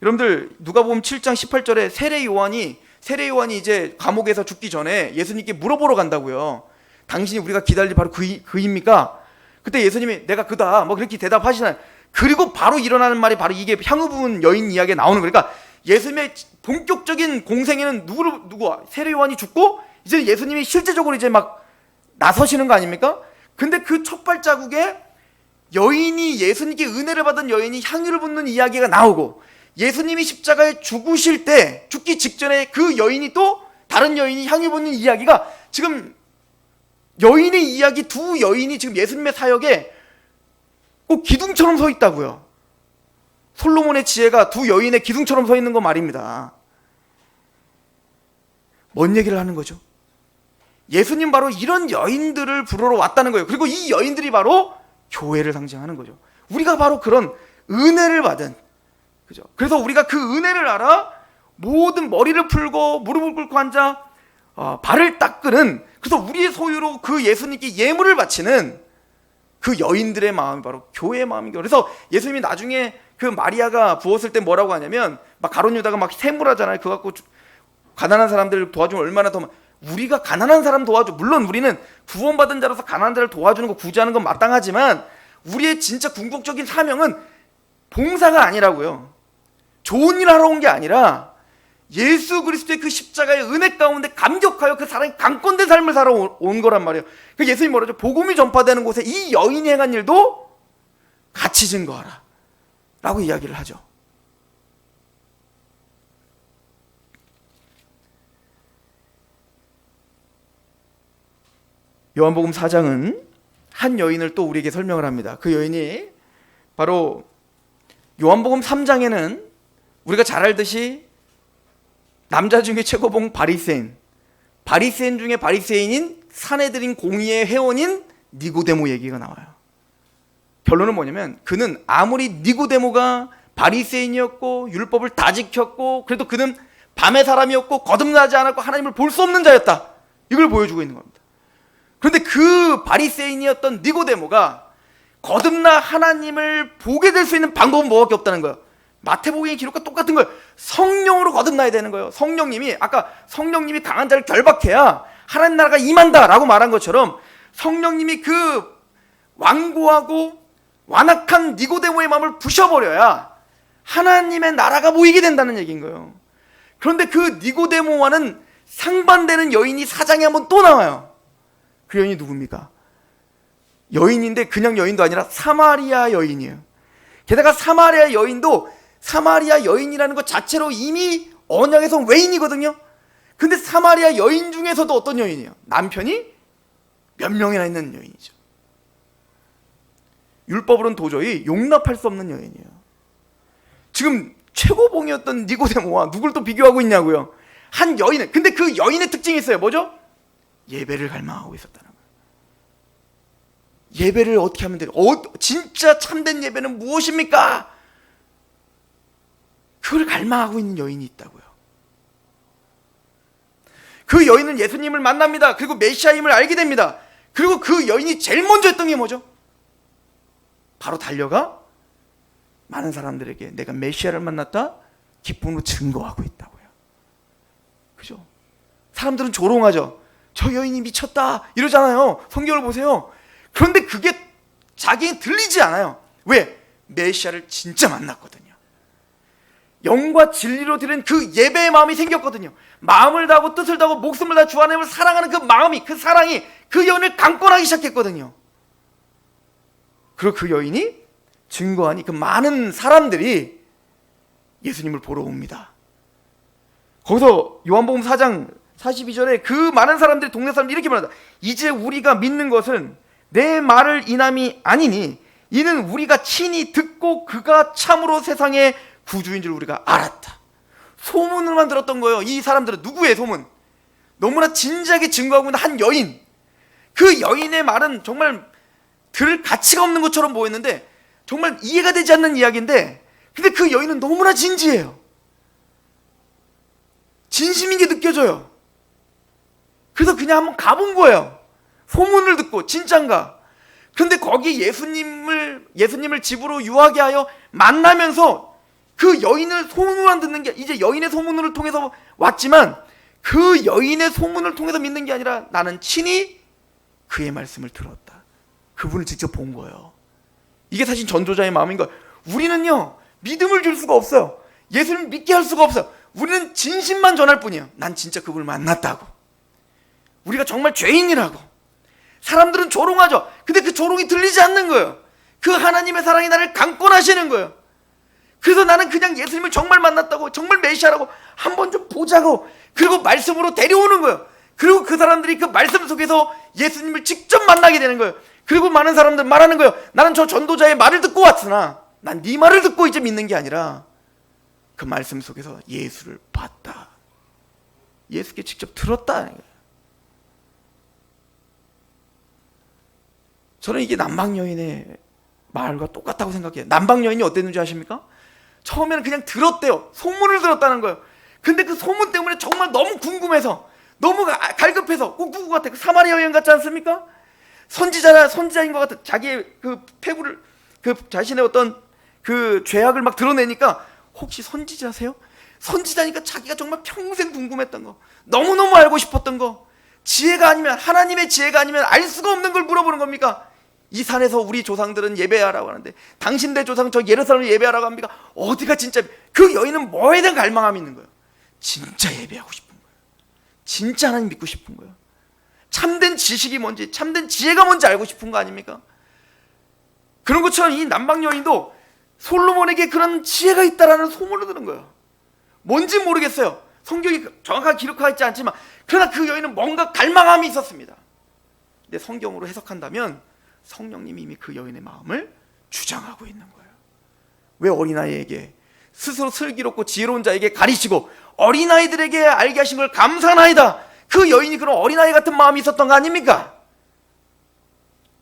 여러분들 누가복음 7장 18절에 세례 요한이 이제 감옥에서 죽기 전에 예수님께 물어보러 간다고요. 당신이 우리가 기다릴 바로 그입니까? 그때 예수님이 내가 그다 뭐 그렇게 대답하시나요? 그리고 바로 일어나는 말이 바로 이게 향유 부은 여인 이야기가 나오는 거예요. 그러니까 예수님의 본격적인 공생에는 누구 세례 요한이 죽고 이제 예수님이 실제적으로 이제 막 나서시는 거 아닙니까? 근데 그 첫 발자국에 여인이, 예수님께 은혜를 받은 여인이 향유를 붓는 이야기가 나오고, 예수님이 십자가에 죽기 직전에 그 여인이 또 다른 여인이 향유 붓는 이야기가 지금 여인의 이야기, 2 여인이 지금 예수님의 사역에 꼭 기둥처럼 서 있다고요. 솔로몬의 지혜가 2 여인의 기둥처럼 서 있는 거 말입니다. 뭔 얘기를 하는 거죠? 예수님 바로 이런 여인들을 부르러 왔다는 거예요. 그리고 이 여인들이 바로 교회를 상징하는 거죠. 우리가 바로 그런 은혜를 받은, 그죠? 그래서 우리가 그 은혜를 알아 모든 머리를 풀고 무릎을 꿇고 앉아 발을 닦는, 그래서 우리의 소유로 그 예수님께 예물을 바치는 그 여인들의 마음이 바로 교회의 마음인 거예요. 그래서 예수님이 나중에 그 마리아가 부었을 때 뭐라고 하냐면, 막 가룟 유다가 막 세물하잖아요. 그거 갖고 가난한 사람들 도와주면 얼마나 더, 우리가 가난한 사람 도와줘. 물론 우리는 구원받은 자로서 가난한 자를 도와주는 거, 구제하는 건 마땅하지만 우리의 진짜 궁극적인 사명은 봉사가 아니라고요. 좋은 일 하러 온 게 아니라 예수 그리스도의 그 십자가의 은혜 가운데 감격하여 그 사람이 강권된 삶을 살아온 거란 말이에요. 그 예수님이 뭐라죠? 복음이 전파되는 곳에 이 여인이 행한 일도 같이 증거하라 라고 이야기를 하죠. 요한복음 4장은 한 여인을 또 우리에게 설명을 합니다. 그 여인이 바로 요한복음 3장에는 우리가 잘 알듯이 남자 중에 최고봉 바리새인 중에 바리새인인 사내들인 공의의 회원인 니고데모 얘기가 나와요. 결론은 뭐냐면, 그는 아무리 니고데모가 바리새인이었고 율법을 다 지켰고 그래도 그는 밤의 사람이었고 거듭나지 않았고 하나님을 볼 수 없는 자였다. 이걸 보여주고 있는 겁니다. 그런데 그 바리새인이었던 니고데모가 거듭나 하나님을 보게 될 수 있는 방법은 뭐밖에 없다는 거예요. 마태복음의 기록과 똑같은 거예요. 성령으로 거듭나야 되는 거예요. 아까 성령님이 강한 자를 결박해야 하나님 나라가 임한다라고 말한 것처럼, 성령님이 그 완고하고 완악한 니고데모의 마음을 부셔버려야 하나님의 나라가 모이게 된다는 얘기인 거예요. 그런데 그 니고데모와는 상반되는 여인이 4장에 한번 또 나와요. 그 여인이 누굽니까? 여인인데 그냥 여인도 아니라 사마리아 여인이에요. 게다가 사마리아 여인도 사마리아 여인이라는 것 자체로 이미 언약에서 외인이거든요. 근데 사마리아 여인 중에서도 어떤 여인이에요? 남편이 몇 명이나 있는 여인이죠. 율법으로는 도저히 용납할 수 없는 여인이에요. 지금 최고봉이었던 니고데모와 누굴 또 비교하고 있냐고요? 한 여인은, 근데 그 여인의 특징이 있어요. 뭐죠? 예배를 갈망하고 있었다는 거예요. 예배를 어떻게 하면 돼요? 진짜 참된 예배는 무엇입니까? 그걸 갈망하고 있는 여인이 있다고요. 그 여인은 예수님을 만납니다. 그리고 메시아임을 알게 됩니다. 그리고 그 여인이 제일 먼저 했던 게 뭐죠? 바로 달려가 많은 사람들에게 내가 메시아를 만났다 기쁨으로 증거하고 있다고요. 그죠? 사람들은 조롱하죠. 저 여인이 미쳤다 이러잖아요. 성경을 보세요. 그런데 그게 자기에게 들리지 않아요. 왜? 메시아를 진짜 만났거든요. 영과 진리로 드린 그 예배의 마음이 생겼거든요. 마음을 다하고 뜻을 다하고 목숨을 다해 주 하나님을 사랑하는 그 마음이, 그 사랑이 그 여인을 강권하기 시작했거든요. 그리고 그 여인이 증거하니 그 많은 사람들이 예수님을 보러 옵니다. 거기서 요한복음 4장 42절에 그 많은 사람들이, 동네 사람들이 이렇게 말한다. 이제 우리가 믿는 것은 내 말을 인함이 아니니 이는 우리가 친히 듣고 그가 참으로 세상의 구주인 줄 우리가 알았다. 소문을만 들었던 거예요. 이 사람들은 누구의 소문? 너무나 진지하게 증거하고 있는 한 여인. 그 여인의 말은 정말 들을 가치가 없는 것처럼 보였는데 정말 이해가 되지 않는 이야기인데, 근데 그 여인은 너무나 진지해요. 진심인 게 느껴져요. 그래서 그냥 한번 가본 거예요. 소문을 듣고 진짠가. 그런데 거기 예수님을 집으로 유하게 하여 만나면서 그 여인을 소문만 듣는 게, 이제 여인의 소문을 통해서 왔지만 그 여인의 소문을 통해서 믿는 게 아니라 나는 친히 그의 말씀을 들었다. 그분을 직접 본 거예요. 이게 사실 전도자의 마음인 거예요. 우리는요, 믿음을 줄 수가 없어요. 예수를 믿게 할 수가 없어요. 우리는 진심만 전할 뿐이에요. 난 진짜 그분을 만났다고. 우리가 정말 죄인이라고. 사람들은 조롱하죠. 근데 그 조롱이 들리지 않는 거예요. 그 하나님의 사랑이 나를 강권하시는 거예요. 그래서 나는 그냥 예수님을 정말 만났다고, 정말 메시아라고 한번 좀 보자고, 그리고 말씀으로 데려오는 거예요. 그리고 그 사람들이 그 말씀 속에서 예수님을 직접 만나게 되는 거예요. 그리고 많은 사람들 말하는 거예요. 나는 저 전도자의 말을 듣고 왔으나 난 네 말을 듣고 이제 믿는 게 아니라 그 말씀 속에서 예수를 봤다. 예수께 직접 들었다. 저는 이게 남방 여인의 말과 똑같다고 생각해요. 남방 여인이 어땠는지 아십니까? 처음에는 그냥 들었대요. 소문을 들었다는 거예요. 근데 그 소문 때문에 정말 너무 궁금해서, 너무 갈급해서, 꼭 누구 같아? 그 사마리아 여인 같지 않습니까? 선지자인 것 같아. 자기의 그 패구를, 그 자신의 어떤 그 죄악을 막 드러내니까, 혹시 선지자세요? 선지자니까 자기가 정말 평생 궁금했던 거, 너무너무 알고 싶었던 거, 지혜가 아니면, 하나님의 지혜가 아니면 알 수가 없는 걸 물어보는 겁니까? 이 산에서 우리 조상들은 예배하라고 하는데 당신들 조상 저 예루살렘을 예배하라고 합니까? 어디가 진짜. 그 여인은 뭐에 대한 갈망함이 있는 거예요? 진짜 예배하고 싶은 거예요. 진짜 하나님 믿고 싶은 거예요. 참된 지식이 뭔지, 참된 지혜가 뭔지 알고 싶은 거 아닙니까? 그런 것처럼 이 남방 여인도 솔로몬에게 그런 지혜가 있다라는 소문을 들은 거예요. 뭔지 모르겠어요. 성경이 정확하게 기록하고 있지 않지만, 그러나 그 여인은 뭔가 갈망함이 있었습니다. 근데 성경으로 해석한다면 성령님이 이미 그 여인의 마음을 주장하고 있는 거예요. 왜 어린아이에게, 스스로 슬기롭고 지혜로운 자에게 가리시고 어린아이들에게 알게 하신 걸 감사하나이다. 그 여인이 그런 어린아이 같은 마음이 있었던 거 아닙니까?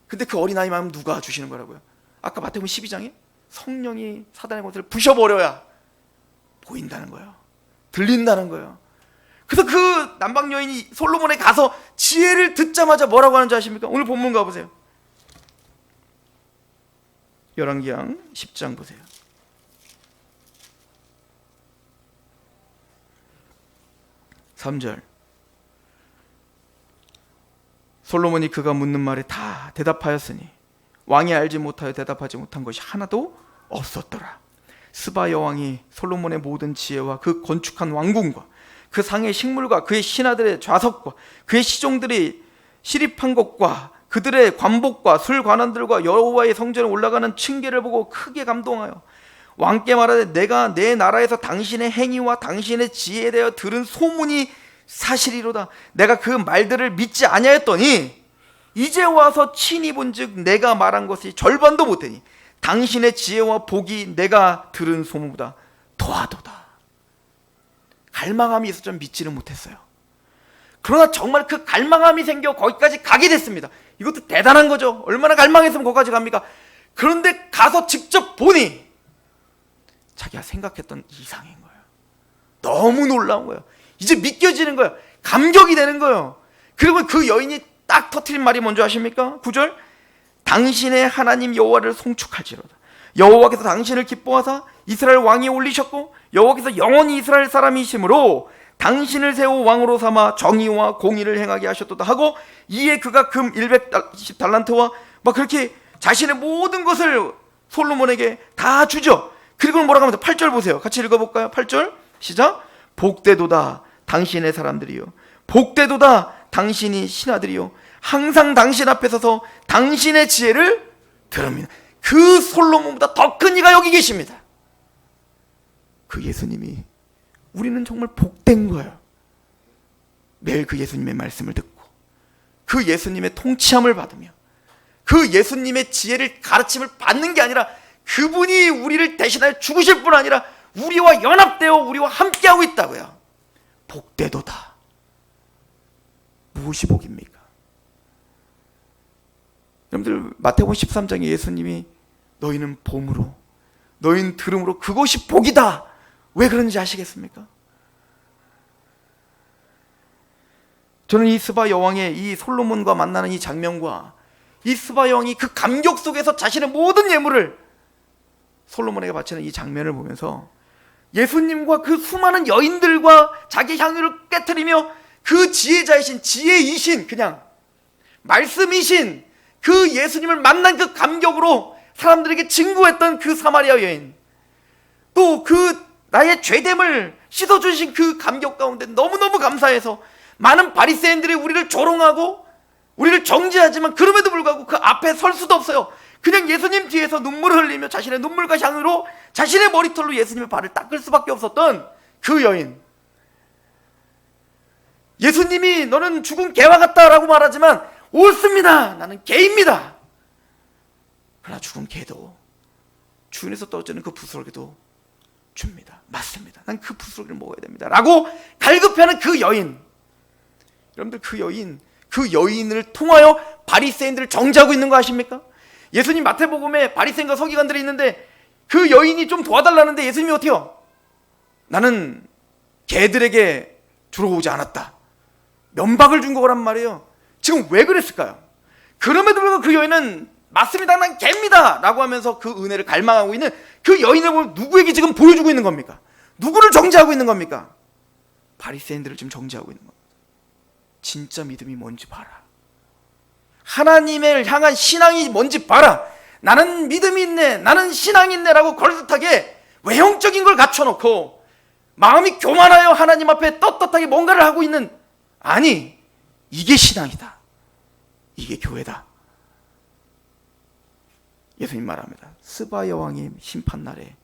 근데 그 어린아이 마음 누가 주시는 거라고요? 아까 마태복음 12장에 성령이 사단의 권세를 부셔버려야 보인다는 거예요. 들린다는 거예요. 그래서 그 남방 여인이 솔로몬에 가서 지혜를 듣자마자 뭐라고 하는지 아십니까? 오늘 본문 가보세요. 열왕기상 10장 보세요. 3절. 솔로몬이 그가 묻는 말에 다 대답하였으니 왕이 알지 못하여 대답하지 못한 것이 하나도 없었더라. 스바 여왕이 솔로몬의 모든 지혜와 그 건축한 왕궁과 그 상의 식물과 그의 신하들의 좌석과 그의 시종들이 시립한 것과 그들의 관복과 술관원들과 여호와의 성전에 올라가는 층계를 보고 크게 감동하여 왕께 말하되 내가 내 나라에서 당신의 행위와 당신의 지혜에 대하여 들은 소문이 사실이로다. 내가 그 말들을 믿지 아니하였더니 이제 와서 친히 본즉 내가 말한 것이 절반도 못되니 당신의 지혜와 복이 내가 들은 소문보다 더하도다. 갈망함이 있어 좀 믿지는 못했어요. 그러나 정말 그 갈망함이 생겨 거기까지 가게 됐습니다. 이것도 대단한 거죠. 얼마나 갈망했으면 거기까지 갑니까? 그런데 가서 직접 보니 자기가 생각했던 이상인 거예요. 너무 놀라운 거예요. 이제 믿겨지는 거예요. 감격이 되는 거예요. 그리고 그 여인이 딱 터뜨린 말이 뭔지 아십니까? 9절, 당신의 하나님 여호와를 송축할지로다. 여호와께서 당신을 기뻐하사 이스라엘 왕이 올리셨고 여호와께서 영원히 이스라엘 사람이시므로 당신을 세워 왕으로 삼아 정의와 공의를 행하게 하셨도다 하고, 이에 그가 금 110달란트와 막 그렇게 자신의 모든 것을 솔로몬에게 다 주죠. 그리고 뭐라고 합니다. 8절 보세요. 같이 읽어볼까요? 8절 시작. 복되도다 당신의 사람들이요, 복되도다 당신이 신하들이요, 항상 당신 앞에 서서 당신의 지혜를 들읍니다. 그 솔로몬보다 더 큰 이가 여기 계십니다. 그 예수님이 우리는 정말 복된 거예요. 매일 그 예수님의 말씀을 듣고 그 예수님의 통치함을 받으며 그 예수님의 지혜를 가르침을 받는 게 아니라 그분이 우리를 대신하여 죽으실 뿐 아니라 우리와 연합되어 우리와 함께하고 있다고요. 복되도다. 무엇이 복입니까? 여러분들 마태복음 13장에 예수님이 너희는 봄으로 너희는 들음으로 그것이 복이다. 왜 그런지 아시겠습니까? 저는 이 스바 여왕의 이 솔로몬과 만나는 이 장면과 이 스바 여왕이 그 감격 속에서 자신의 모든 예물을 솔로몬에게 바치는 이 장면을 보면서 예수님과 그 수많은 여인들과 자기 향유를 깨트리며 그 지혜자이신 지혜이신 그냥 말씀이신 그 예수님을 만난 그 감격으로 사람들에게 증거했던 그 사마리아 여인, 또 그 나의 죄됨을 씻어주신 그 감격 가운데 너무너무 감사해서 많은 바리새인들이 우리를 조롱하고 우리를 정죄하지만 그럼에도 불구하고 그 앞에 설 수도 없어요. 그냥 예수님 뒤에서 눈물을 흘리며 자신의 눈물과 향으로 자신의 머리털로 예수님의 발을 닦을 수밖에 없었던 그 여인, 예수님이 너는 죽은 개와 같다라고 말하지만 옳습니다. 나는 개입니다. 그러나 죽은 개도 주인에서 떨어지는 그 부스러기도 줍니다. 맞습니다. 난 그 부스러기를 먹어야 됩니다. 라고 갈급해하는 그 여인, 여러분들 그 여인을 통하여 바리새인들을 정죄하고 있는 거 아십니까? 예수님 마태복음에 바리새인과 서기관들이 있는데 그 여인이 좀 도와달라는데 예수님이 어떻게 해요? 나는 개들에게 주러 오지 않았다. 면박을 준 거란 말이에요. 지금 왜 그랬을까요? 그럼에도 불구하고 그 여인은 맞습니다. 난 개입니다. 라고 하면서 그 은혜를 갈망하고 있는 그 여인을 보면 누구에게 지금 보여주고 있는 겁니까? 누구를 정죄하고 있는 겁니까? 바리새인들을 지금 정죄하고 있는 겁니다. 진짜 믿음이 뭔지 봐라. 하나님을 향한 신앙이 뭔지 봐라. 나는 믿음이 있네, 나는 신앙이 있네 라고 걸듯하게 외형적인 걸 갖춰놓고 마음이 교만하여 하나님 앞에 떳떳하게 뭔가를 하고 있는, 아니, 이게 신앙이다. 이게 교회다. 예수님 말합니다. 스바 여왕이 심판날에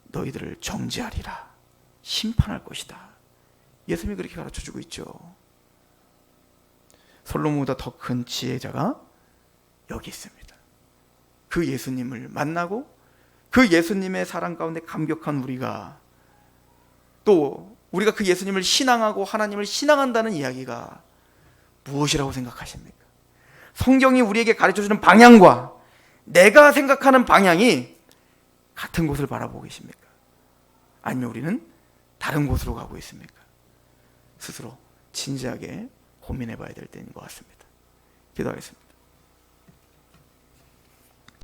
너희들을 정죄하리라. 심판할 것이다. 예수님이 그렇게 가르쳐주고 있죠. 솔로몬보다 더 큰 지혜자가 여기 있습니다. 그 예수님을 만나고 그 예수님의 사랑 가운데 감격한 우리가, 또 우리가 그 예수님을 신앙하고 하나님을 신앙한다는 이야기가 무엇이라고 생각하십니까? 성경이 우리에게 가르쳐주는 방향과 내가 생각하는 방향이 같은 곳을 바라보고 계십니까? 아니면 우리는 다른 곳으로 가고 있습니까? 스스로 진지하게 고민해 봐야 될 때인 것 같습니다. 기도하겠습니다.